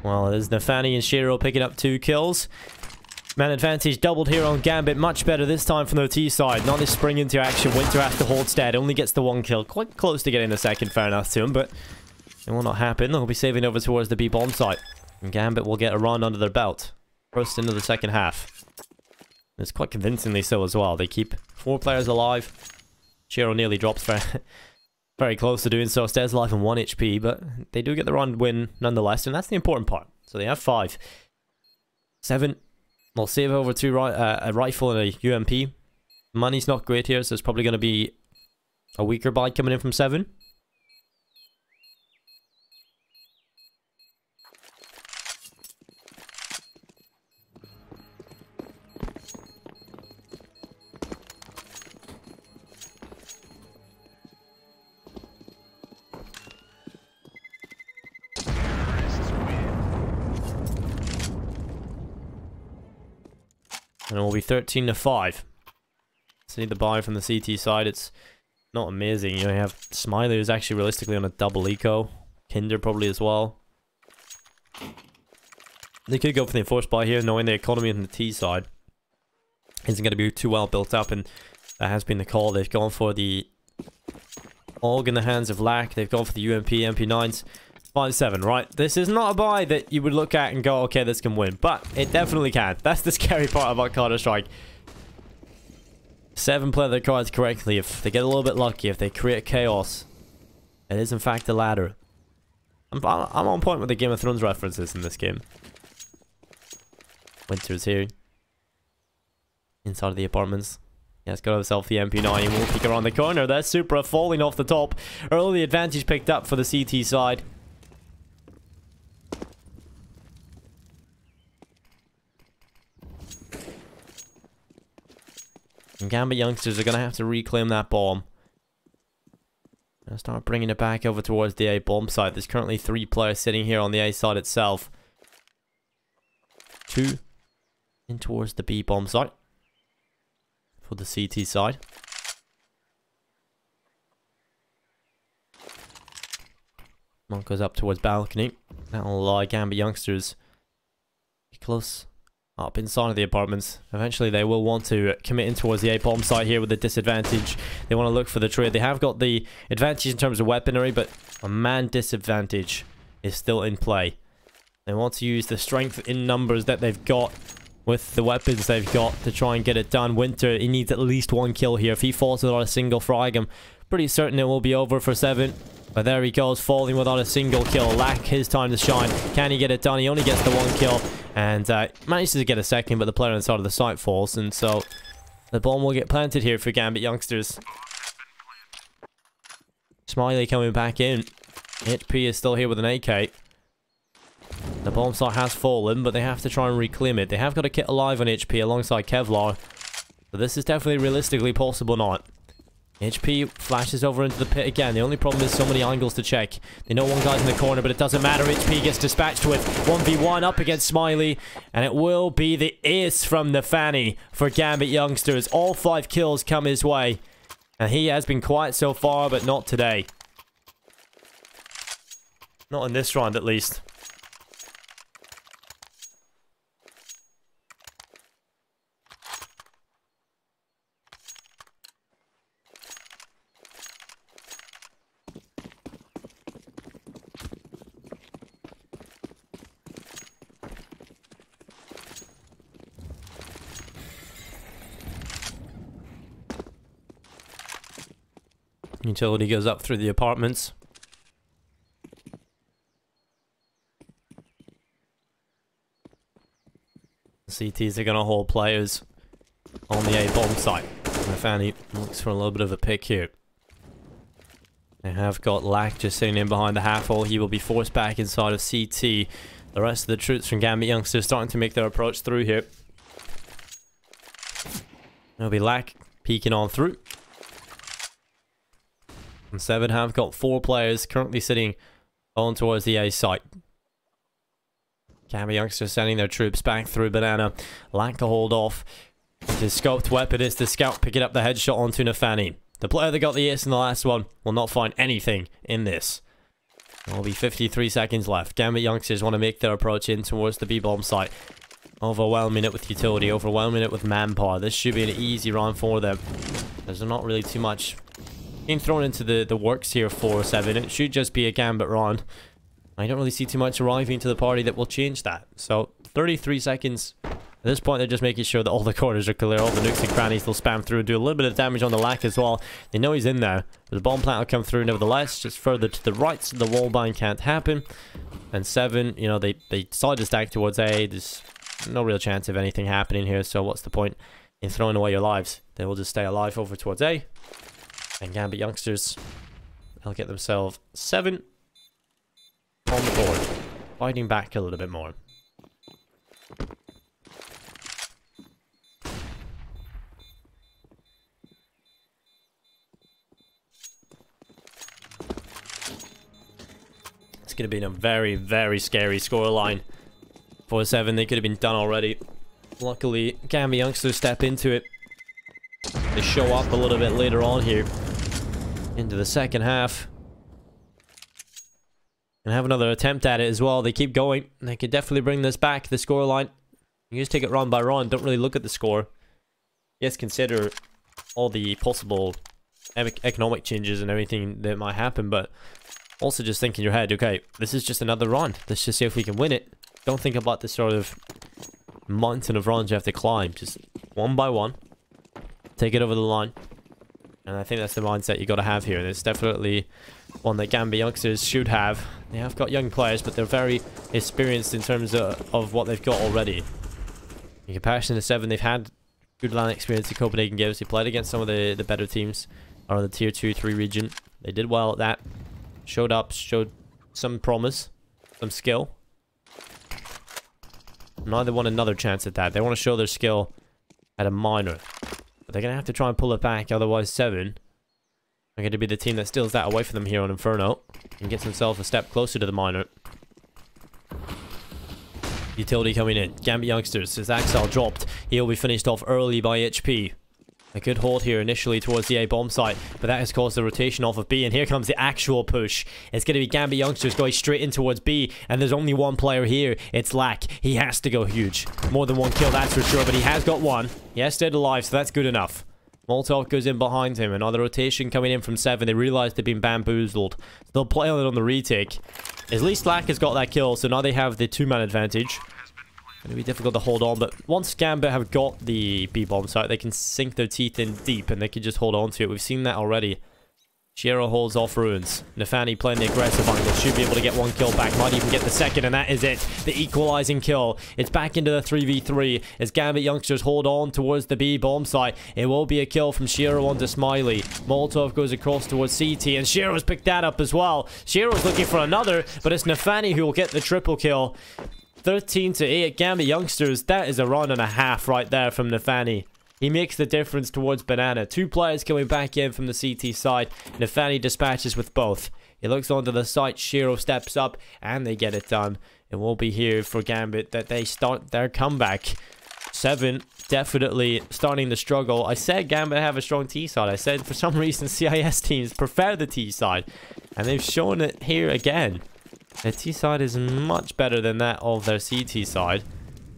Well, there's Nafani and Shiro picking up 2 kills. Man advantage doubled here on Gambit. Much better this time from the T side. Not this spring into action. Winter has to hold stead. Only gets the 1 kill. Quite close to getting the second, fair enough to him, but it will not happen. They'll be saving over towards the B bomb site. And Gambit will get a run under their belt. First into the second half. It's quite convincingly so as well. They keep 4 players alive. Shiro nearly drops very close to doing so. Stays alive on 1 HP, but they do get the run win nonetheless, and that's the important part. So they have 5. Se7en will save over 2 a rifle and a UMP. Money's not great here, so it's probably going to be a weaker buy coming in from Se7en. And it will be 13-5. See the buy from the CT side, it's not amazing. You know, you have Smiley who's actually realistically on a double eco. Kinder probably as well. They could go for the enforced buy here, knowing the economy on the T side isn't going to be too well built up, and that has been the call. They've gone for the AUG in the hands of Lack. They've gone for the UMP, MP9s. 5-7, right? This is not a buy that you would look at and go, okay, this can win. But it definitely can. That's the scary part about Counter-Strike. 7 play their cards correctly. If they get a little bit lucky, if they create chaos, it is in fact a ladder. I'm on point with the Game of Thrones references in this game. Winter's here. Inside of the apartments. He has got himself the MP9 and will peek around the corner. There's Supra falling off the top. Early advantage picked up for the CT side. And Gambit youngsters are going to have to reclaim that bomb. And start bringing it back over towards the A bomb site. There's currently 3 players sitting here on the A side itself. 2 in towards the B bomb site. For the CT side. Monk goes up towards balcony. That'll allow Gambit youngsters be close up inside of the apartments. Eventually they will want to commit in towards the A bomb site here with a disadvantage. They want to look for the trade. They have got the advantage in terms of weaponry, but a man disadvantage is still in play. They want to use the strength in numbers that they've got with the weapons they've got to try and get it done. Winter, he needs at least 1 kill here. If he falls without a single frag, I'm pretty certain it will be over for 7. But there he goes, falling without a single kill. Lack his time to shine. Can he get it done? He only gets the 1 kill. And manages to get a second, but the player inside of the site falls. And so the bomb will get planted here for Gambit youngsters. Smiley coming back in. HP is still here with an AK. The bomb site has fallen, but they have to try and reclaim it. They have got a kit alive on HP alongside Kevlar. So this is definitely realistically possible not. HP flashes over into the pit again. The only problem is so many angles to check. They know one guy's in the corner, but it doesn't matter. HP gets dispatched with 1v1 up against Smiley. And it will be the ace from the Fanny for Gambit youngsters. All 5 kills come his way. And he has been quiet so far, but not today. Not in this round, at least. Utility goes up through the apartments. CTs are going to hold players on the A bomb site. And Fanny looks for a little bit of a pick here. They have got Lack just sitting in behind the half hole. He will be forced back inside of CT. The rest of the troops from Gambit youngsters starting to make their approach through here. It'll be Lack peeking on through. And 7 have got 4 players currently sitting on towards the A site. Gambit youngsters sending their troops back through Banana. Lack to hold off. His scoped weapon is the scout picking up the headshot onto Nafani. The player that got the ace in the last one will not find anything in this. There will be 53 seconds left. Gambit youngsters want to make their approach in towards the B-bomb site. Overwhelming it with utility, overwhelming it with manpower. This should be an easy round for them. There's not really too much being thrown into the works here for 7. It should just be a Gambit round. I don't really see too much arriving to the party that will change that. So 33 seconds. At this point, they're just making sure that all the corners are clear. All the nukes and crannies will spam through, do a little bit of damage on the Lack as well. They know he's in there. But the bomb plant will come through nevertheless. Just further to the right, so the wall bind can't happen. And 7, you know, they decide to stack towards A. There's no real chance of anything happening here. So what's the point in throwing away your lives? They will just stay alive over towards A. And Gambit youngsters, they'll get themselves 7 on the board. Fighting back a little bit more. It's going to be a very, very scary scoreline for 7. They could have been done already. Luckily, Gambit youngsters step into it. to show up a little bit later on here into the second half. And have another attempt at it as well. They keep going. They could definitely bring this back, the scoreline. You just take it round by round. Don't really look at the score. Yes, consider all the possible economic changes and everything that might happen, but also just think in your head, okay, this is just another round. Let's just see if we can win it. Don't think about this sort of mountain of rounds you have to climb. Just one by one. Take it over the line. And I think that's the mindset you got to have here. And it's definitely one that GambitY youngsters should have. They have got young players, but they're very experienced in terms of what they've got already. In comparison to Se7en, they've had good LAN experience in Copenhagen Games. They played against some of the better teams around the tier 2, 3 region. They did well at that. Showed up, showed some promise, some skill. Now they want another chance at that. They want to show their skill at a minor. But they're going to have to try and pull it back, otherwise Se7en are going to be the team that steals that away from them here on Inferno and gets themselves a step closer to the minor. Utility coming in. GambitY youngsters. His Axel dropped. He'll be finished off early by HP. A good hold here initially towards the A bomb site, but that has caused the rotation off of B, and here comes the actual push. It's going to be GambitY youngsters going straight in towards B, and there's only one player here. It's Lack. He has to go huge. More than one kill, that's for sure, but he has got one. He has stayed alive, so that's good enough. Molotov goes in behind him. Another rotation coming in from Se7en. They realize they've been bamboozled. So they'll play on it on the retake. At least Lack has got that kill, so now they have the 2-man advantage. Going to be difficult to hold on, but once Gambit have got the B bomb site, they can sink their teeth in deep and they can just hold on to it. We've seen that already. Shiro holds off Ruins. Nefani playing the aggressive angle. Should be able to get one kill back. Might even get the second, and that is it. The equalizing kill. It's back into the 3v3 as GambitY youngsters hold on towards the B bomb site. It will be a kill from Shiro onto Smiley. Molotov goes across towards CT, and Shiro's picked that up as well. Shiro's looking for another, but it's Nefani who will get the triple kill. 13-8 GambitY youngsters. That is a round and a half right there from Nefani. He makes the difference towards Banana. 2 players coming back in from the CT side. Nefani dispatches with both. He looks onto the site. Shiro steps up and they get it done. It will be here for Gambit that they start their comeback. Se7en definitely starting to struggle. I said Gambit have a strong T side. I said for some reason CIS teams prefer the T side. And they've shown it here again. Their T side is much better than that of their CT side.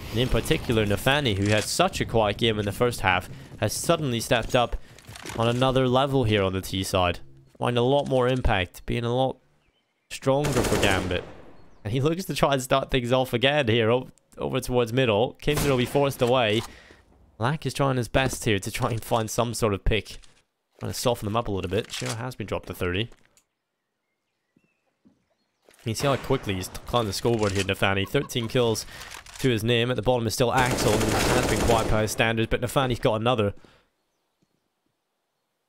And in particular, Nefani, who had such a quiet game in the first half, has suddenly stepped up on another level here on the T side. Finding a lot more impact, being a lot stronger for Gambit. And he looks to try and start things off again here, over towards middle. Kinsler will be forced away. Lack is trying his best here to try and find some sort of pick. Trying to soften them up a little bit. Shiro has been dropped to 30. You see how quickly he's climbed the scoreboard here, Nefani. 13 kills to his name. At the bottom is still Axel, and has been quite by his standards, but Nefani's got another.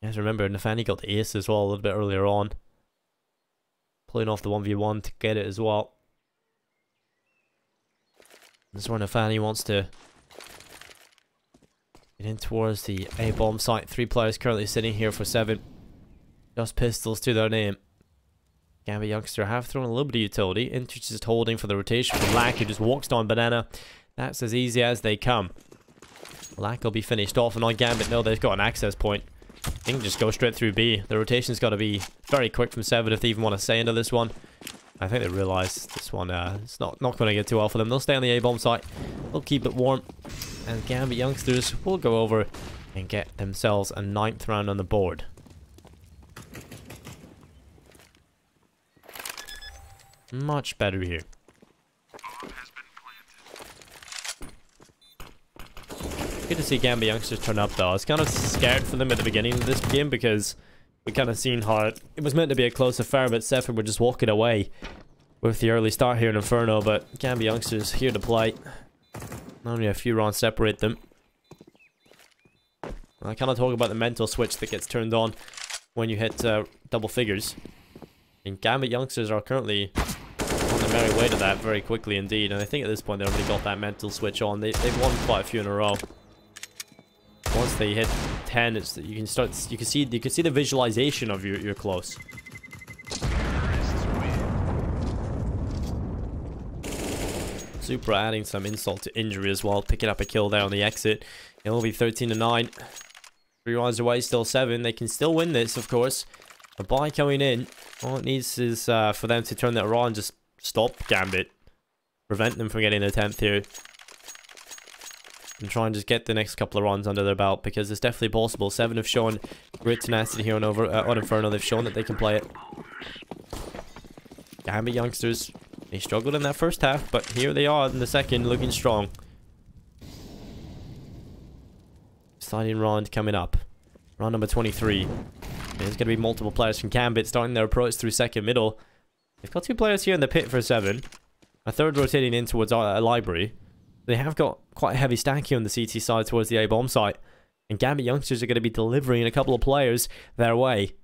You guys remember, Nefani got the ace as well a little bit earlier on. Pulling off the 1v1 to get it as well. This is where Nefani wants to get in towards the A-bomb site. 3 players currently sitting here for Se7en. Just pistols to their name. GambitY youngster have thrown a little bit of utility. Interest just holding for the rotation from Lack, who just walks down Banana. That's as easy as they come. Lack will be finished off, and on Gambit, no, they've got an access point. They can just go straight through B. The rotation's got to be very quick from Se7en if they even want to stay into this one. I think they realise this one, it's not going to get too well for them. They'll stay on the A-bomb site. They'll keep it warm. And GambitY youngsters will go over and get themselves a 9th round on the board. Much better here. Good to see GambitY youngsters turn up though. I was kind of scared for them at the beginning of this game because we kind of seen how it was meant to be a close affair, but Se7en were just walking away with the early start here in Inferno. But GambitY youngsters here to play. Only a few rounds separate them. I kind of talk about the mental switch that gets turned on when you hit double figures. And GambitY youngsters are currently on the merry way to that very quickly indeed, and I think at this point they've already got that mental switch on. They've won quite a few in a row. Once they hit 10, it's you can see the visualization of you're close. Super adding some insult to injury as well, picking up a kill there on the exit. It will be 13-9. 3 rounds away, still 7. They can still win this, of course. A buy coming in. All it needs is for them to turn that around, just stop Gambit. Prevent them from getting a 10th here. And try and just get the next couple of runs under their belt, because it's definitely possible. 7 have shown great tenacity here on Inferno. They've shown that they can play it. Gambit youngsters, they struggled in that first half, but here they are in the second, looking strong. Exciting round coming up. Round number 23. And there's going to be multiple players from Gambit starting their approach through second middle. They've got 2 players here in the pit for 7. A third rotating in towards our library. They have got quite a heavy stack here on the CT side towards the A-bomb site. And Gambit youngsters are going to be delivering a couple of players their way.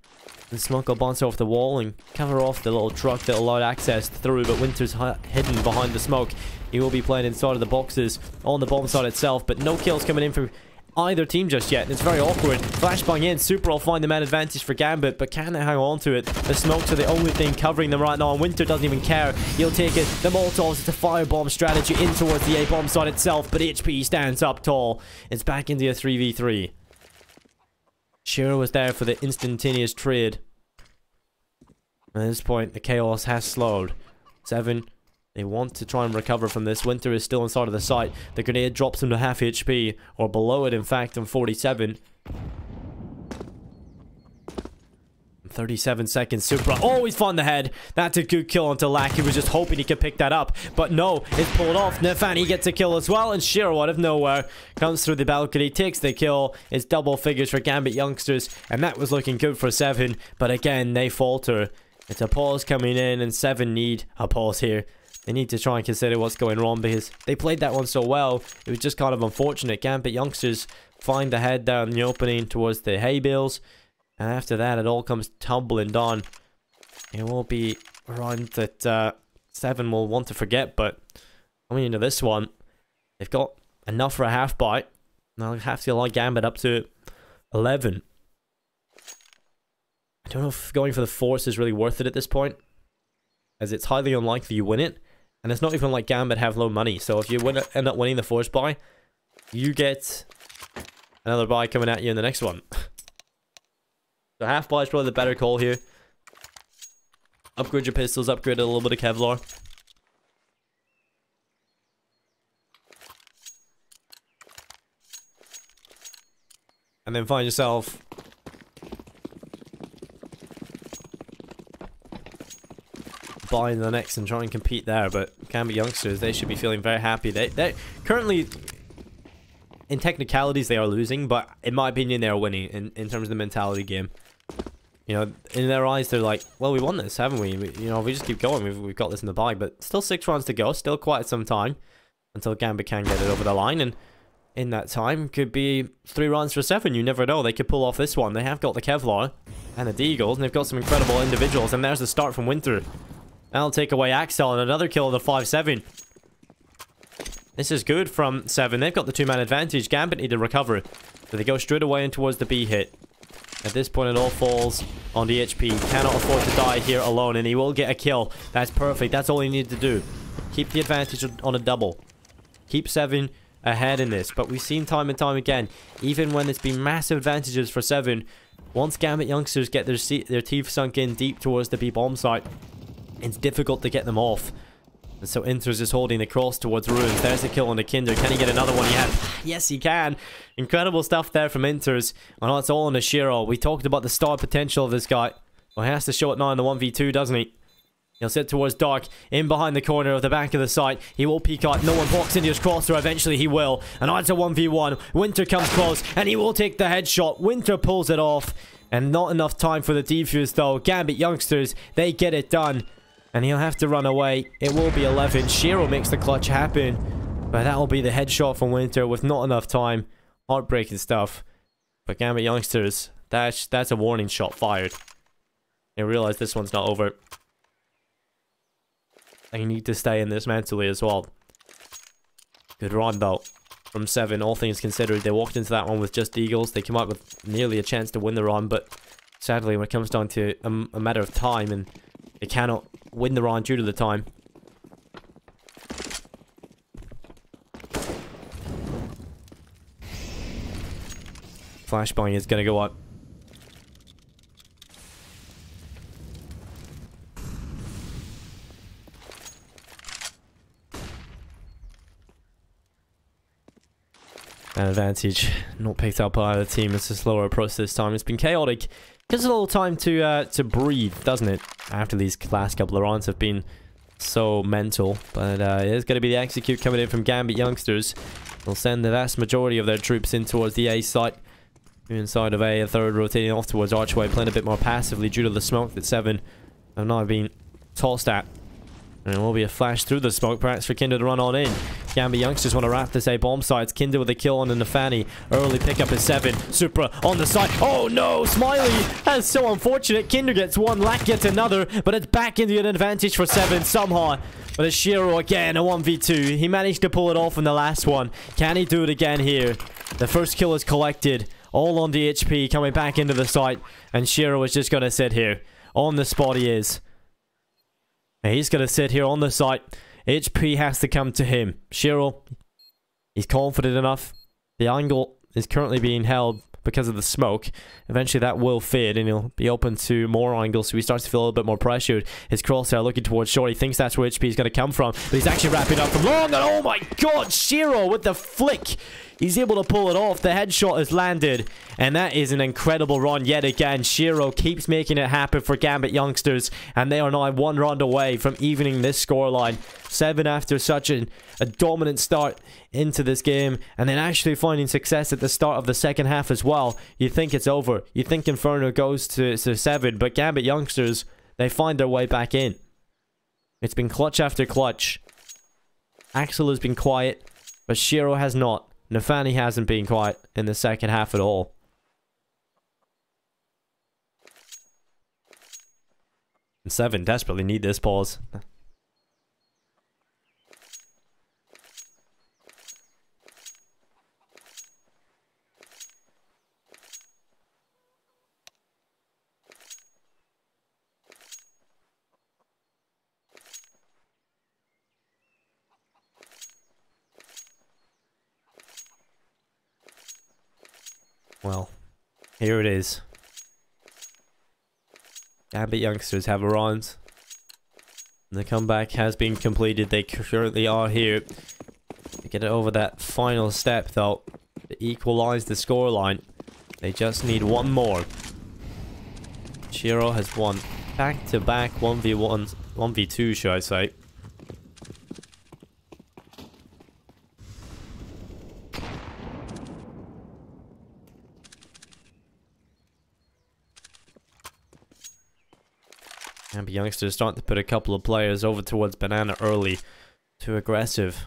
And Smoke will bounce off the wall and cover off the little truck that allowed access through, but Winter's hidden behind the smoke. He will be playing inside of the boxes on the bomb site itself, but no kills coming in for either team just yet. It's very awkward. Flashbang in. Super will find the man advantage for Gambit, but can they hang on to it? The smokes are the only thing covering them right now, and Winter doesn't even care. He'll take it. The Molotovs, it's a firebomb strategy in towards the A-bomb site itself, but HP stands up tall. It's back into a 3v3. Shiro was there for the instantaneous trade. At this point, the chaos has slowed. 7, they want to try and recover from this. Winter is still inside of the site. The grenade drops him to half HP, or below it, in fact, on 47. 37 seconds. Supra always found the head. That's a good kill onto Lack. He was just hoping he could pick that up. But no, it's pulled off. Nefani gets a kill as well. And Shiro out of nowhere comes through the balcony, takes the kill. It's double figures for Gambit youngsters. And that was looking good for 7. But again, they falter. It's a pause coming in, and 7 need a pause here. They need to try and consider what's going wrong, because they played that one so well. It was just kind of unfortunate. Gambit youngsters find the head down the opening towards the hay bales. And after that, it all comes tumbling down. It will be around that 7 will want to forget, but coming into this one, they've got enough for a half bite. Now they have to allow Gambit up to 11. I don't know if going for the force is really worth it at this point, as it's highly unlikely you win it. And it's not even like Gambit have low money, so if you end up winning the force buy, you get another buy coming at you in the next one. So half buy is probably the better call here. Upgrade your pistols, upgrade a little bit of Kevlar. And then find yourself buying the next and try and compete there. But Gambit youngsters, they should be feeling very happy. They currently, in technicalities, they are losing, but in my opinion, they are winning in terms of the mentality game. You know, in their eyes, they're like, well, we won this, haven't we? You know, we just keep going. We've got this in the bag, but still 6 rounds to go. Still quite some time until Gambit can get it over the line. And in that time, could be 3 rounds for 7. You never know. They could pull off this one. They have got the Kevlar and the Deagles, and they've got some incredible individuals. And there's the start from Winter. That'll take away Axel, and another kill of the 5-7. This is good from 7. They've got the 2-man advantage. Gambit need to recover. So they go straight away in towards the B hit. At this point, it all falls on the HP. Cannot afford to die here alone, and he will get a kill. That's perfect. That's all he needed to do. Keep the advantage on a double. Keep 7 ahead in this. But we've seen time and time again, even when it's been massive advantages for 7, once Gambit youngsters get their teeth sunk in deep towards the B bomb site, it's difficult to get them off. And so Inter's just holding the cross towards Ruins. There's a kill on the Kinder. Can he get another one yet? Yes, he can. Incredible stuff there from Inter's. I know it's all on the Shiro. We talked about the star potential of this guy. Well, he has to show it now in the 1v2, doesn't he? He'll sit towards Dark, in behind the corner of the back of the site. He will peek out. No one walks into his crosser. Eventually he will. And now it's a 1v1. Winter comes close, and he will take the headshot. Winter pulls it off. And not enough time for the defuse, though. Gambit youngsters, they get it done. And he'll have to run away. It will be 11. Shiro makes the clutch happen. But that will be the headshot from Winter with not enough time. Heartbreaking stuff. But Gambit youngsters, that's a warning shot fired. They realize this one's not over. They need to stay in this mentally as well. Good run though from 7, all things considered. They walked into that one with just Eagles. They came out with nearly a chance to win the run, but sadly when it comes down to a matter of time, and they cannot win the round due to the time. Flashbang is going to go up. An advantage not picked up by the team. It's a slower approach this time. It's been chaotic. Gives a little time to breathe, doesn't it? After these last couple of rounds have been so mental. But it's going to be the execute coming in from Gambit youngsters. They'll send the vast majority of their troops in towards the A site. Inside of A third, rotating off towards Archway, playing a bit more passively due to the smoke that Se7en have now been tossed at. And it will be a flash through the smoke, perhaps for Kinder to run on in. Gambit youngsters want to wrap this A bomb site. It's Kinder with a kill on the Nefani. Early pickup is Se7en. Supra on the side. Oh no! Smiley! That's so unfortunate. Kinder gets one, Lack gets another. But it's back into an advantage for Se7en somehow. But it's Shiro again, a 1v2. He managed to pull it off in the last one. Can he do it again here? The first kill is collected. All on the HP, coming back into the site. And Shiro is just going to sit here. On the spot he is. He's going to sit here on the site. HP has to come to him. Shiro, he's confident enough. The angle is currently being held because of the smoke. Eventually that will fade and he'll be open to more angles, so he starts to feel a little bit more pressured. His crosshair looking towards short. He thinks that's where HP is going to come from, but he's actually wrapping up from long, and oh my god, Shiro with the flick! He's able to pull it off. The headshot has landed. And that is an incredible run yet again. Shiro keeps making it happen for Gambit youngsters. And they are now one round away from evening this scoreline. Se7en after such a dominant start into this game. And then actually finding success at the start of the second half as well. You think it's over. You think Inferno goes to Se7en. But Gambit youngsters, they find their way back in. It's been clutch after clutch. Axel has been quiet. But Shiro has not. Nefani hasn't been quiet in the second half at all. And Se7en desperately need this pause. Well, here it is. Gambit youngsters have a round. The comeback has been completed. They currently are here to get it over that final step, though, to equalize the scoreline. They just need one more. Shiro has won back-to-back 1v1, 1v2, should I say. And youngsters starting to put a couple of players over towards Banana early. Too aggressive.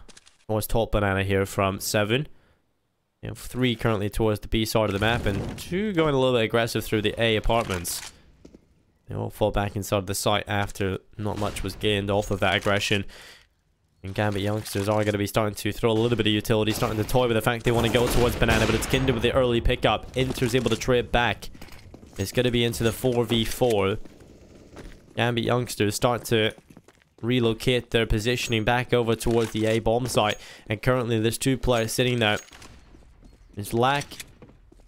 Towards top Banana here from Se7en. You have 3 currently towards the B side of the map, and 2 going a little bit aggressive through the A apartments. They all fall back inside the site after not much was gained off of that aggression. And Gambit youngsters are going to be starting to throw a little bit of utility, starting to toy with the fact they want to go towards Banana, but it's Kinder with the early pickup. Inter's able to trade back. It's going to be into the 4v4. Gambit youngsters start to relocate their positioning back over towards the A bomb site. And currently there's 2 players sitting there. It's Lack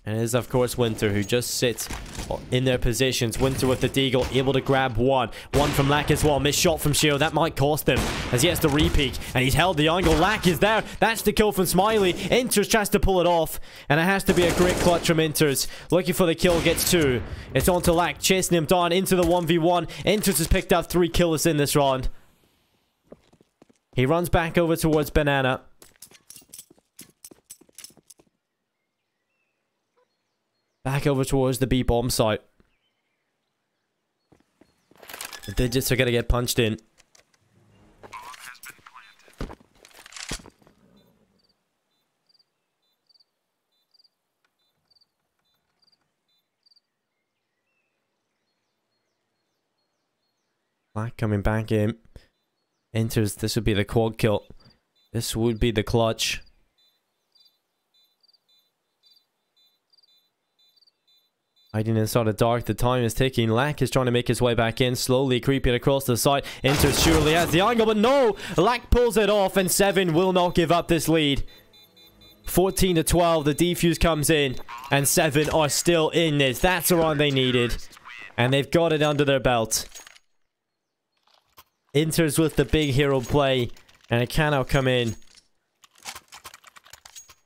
and it is of course Winter, who just sits in their positions. Winter with the deagle, able to grab one from Lack as well. Missed shot from Shiro, that might cost him as he has to repeat, and he's held the angle. Lack is there, that's the kill from Smiley. Inters tries to pull it off, and it has to be a great clutch from Inters. Looking for the kill, gets 2. It's on to Lack, chasing him down into the 1v1. Inters has picked up 3 kills in this round. He runs back over towards Banana. Back over towards the B bomb site. The digits are going to get punched in. Black coming back in. Enters. This would be the quad kill. This would be the clutch. Hiding inside the dark, the time is ticking. Lack is trying to make his way back in, slowly creeping across the side. Enters surely has the angle, but no! Lack pulls it off, and Se7en will not give up this lead. 14-12, the defuse comes in, and 7 are still in this. That's the round they needed, and they've got it under their belt. Inter's with the big hero play, and it cannot come in.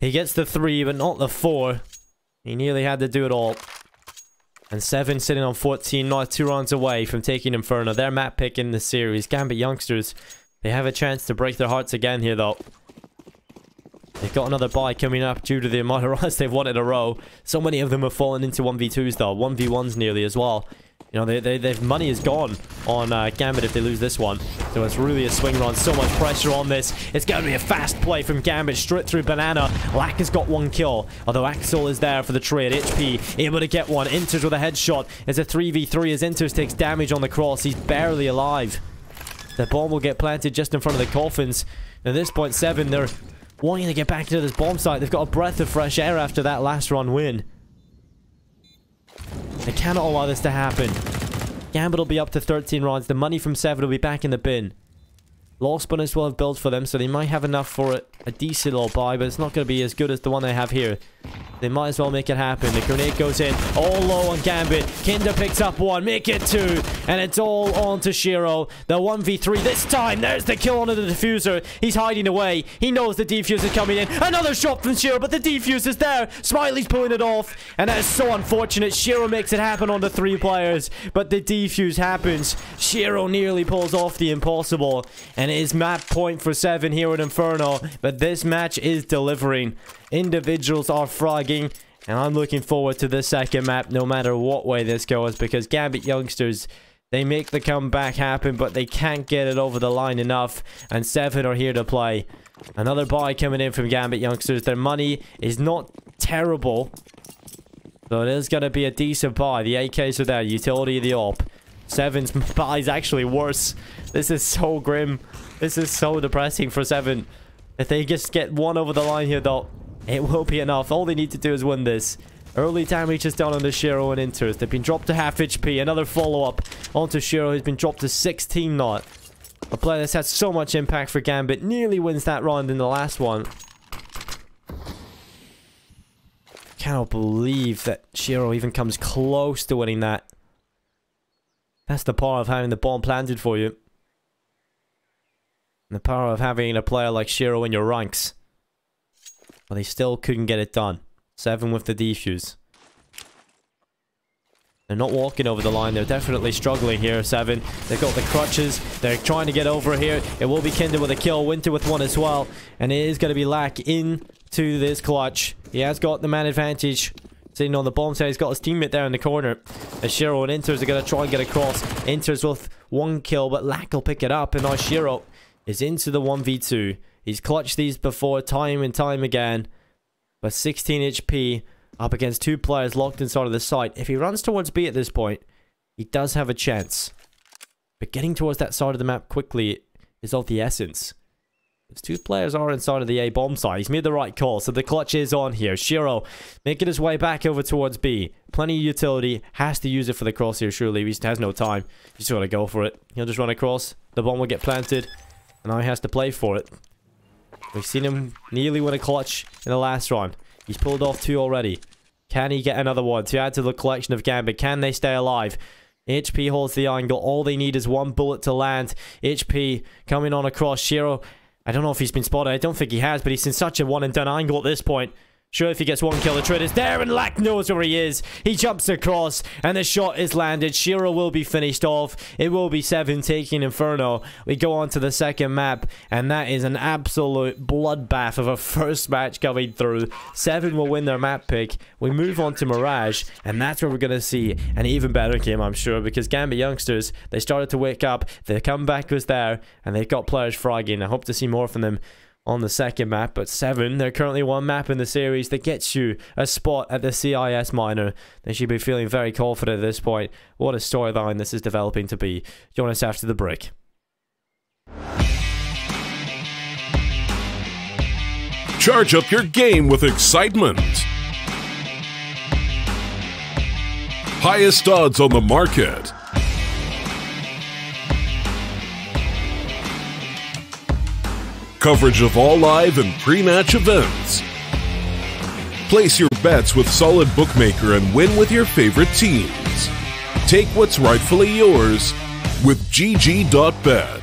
He gets the 3, but not the 4. He nearly had to do it all. And 7 sitting on 14, not 2 rounds away from taking Inferno. Their map pick in the series. Gambit youngsters, they have a chance to break their hearts again here, though. They've got another bye coming up due to the amount of runs they've won in a row. So many of them have fallen into 1v2s, though. 1v1s nearly as well. You know, their money is gone on Gambit if they lose this one. So it's really a swing run. So much pressure on this. It's going to be a fast play from Gambit straight through Banana. Lack has got 1 kill. Although Axel is there for the trade. HP able to get one. Inters with a headshot. It's a 3v3 as Inters takes damage on the cross. He's barely alive. The bomb will get planted just in front of the coffins. And at this point, 7, they're wanting to get back into this bomb site. They've got a breath of fresh air after that last run win. They cannot allow this to happen. Gambit will be up to 13 rounds. The money from 7 will be back in the bin. Lost bonus will have built for them, so they might have enough for a decent little buy, but it's not going to be as good as the one they have here. They might as well make it happen. The grenade goes in, all low on Gambit. Kinder picks up 1, make it 2, and it's all on to Shiro. The 1v3 this time. There's the kill onto the diffuser. He's hiding away. He knows the defuse is coming in. Another shot from Shiro, but the defuse is there. Smiley's pulling it off, and that is so unfortunate. Shiro makes it happen on the 3 players, but the defuse happens. Shiro nearly pulls off the impossible, and it is map point for 7 here in Inferno, but this match is delivering. Individuals are frogging, and I'm looking forward to the second map no matter what way this goes, because Gambit youngsters, they make the comeback happen, but they can't get it over the line enough, and 7 are here to play. Another buy coming in from Gambit youngsters. Their money is not terrible, so it is going to be a decent buy. The AKs are there, utility of the AWP. 7's buy is actually worse. This is so grim. This is so depressing for 7. If they just get 1 over the line here, though, it will be enough. All they need to do is win this. Early damage is done on the Shiro and Inters. They've been dropped to half HP. Another follow-up onto Shiro, who's been dropped to 16 not. A player that's had so much impact for Gambit. Nearly wins that round in the last one. Cannot believe that Shiro even comes close to winning that. That's the power of having the bomb planted for you. And the power of having a player like Shiro in your ranks. But they still couldn't get it done. 7 with the defuse. They're not walking over the line. They're definitely struggling here, 7. They've got the crutches. They're trying to get over here. It will be Kinder with a kill. Winter with 1 as well. And it is going to be Lack into this clutch. He has got the man advantage. Sitting on the bomb side. He's got his teammate there in the corner. As Shiro and Inters are going to try and get across. Inters with 1 kill, but Lack will pick it up. And now Shiro is into the 1v2. He's clutched these before time and time again. But 16 HP up against 2 players locked inside of the site. If he runs towards B at this point, he does have a chance. But getting towards that side of the map quickly is of the essence. Those 2 players are inside of the A bomb site. He's made the right call, so the clutch is on here. Shiro making his way back over towards B. Plenty of utility. Has to use it for the cross here, surely. He just has no time. He's just got to go for it. He'll just run across. The bomb will get planted. And now he has to play for it. We've seen him nearly win a clutch in the last round. He's pulled off 2 already. Can he get another one to add to the collection of Gambit? Can they stay alive? HP holds the angle. All they need is 1 bullet to land. HP coming on across. Shiro, I don't know if he's been spotted. I don't think he has, but he's in such a one-and-done angle at this point. Sure, if he gets 1 kill, the trade is there, and Lack knows where he is. He jumps across, and the shot is landed. Shiro will be finished off. It will be 7 taking Inferno. We go on to the second map, and that is an absolute bloodbath of a first match coming through. 7 will win their map pick. We move on to Mirage, and that's where we're going to see an even better game, I'm sure, because Gambit youngsters, they started to wake up. The comeback was there, and they've got players frogging. I hope to see more from them on the second map. But 7, they're currently 1 map in the series that gets you a spot at the CIS minor. They should be feeling very confident at this point. What a storyline this is developing to be. Join us after the break. Charge up your game with excitement. Highest odds on the market. Coverage of all live and pre-match events. Place your bets with Solid Bookmaker and win with your favorite teams. Take what's rightfully yours with GG.bet.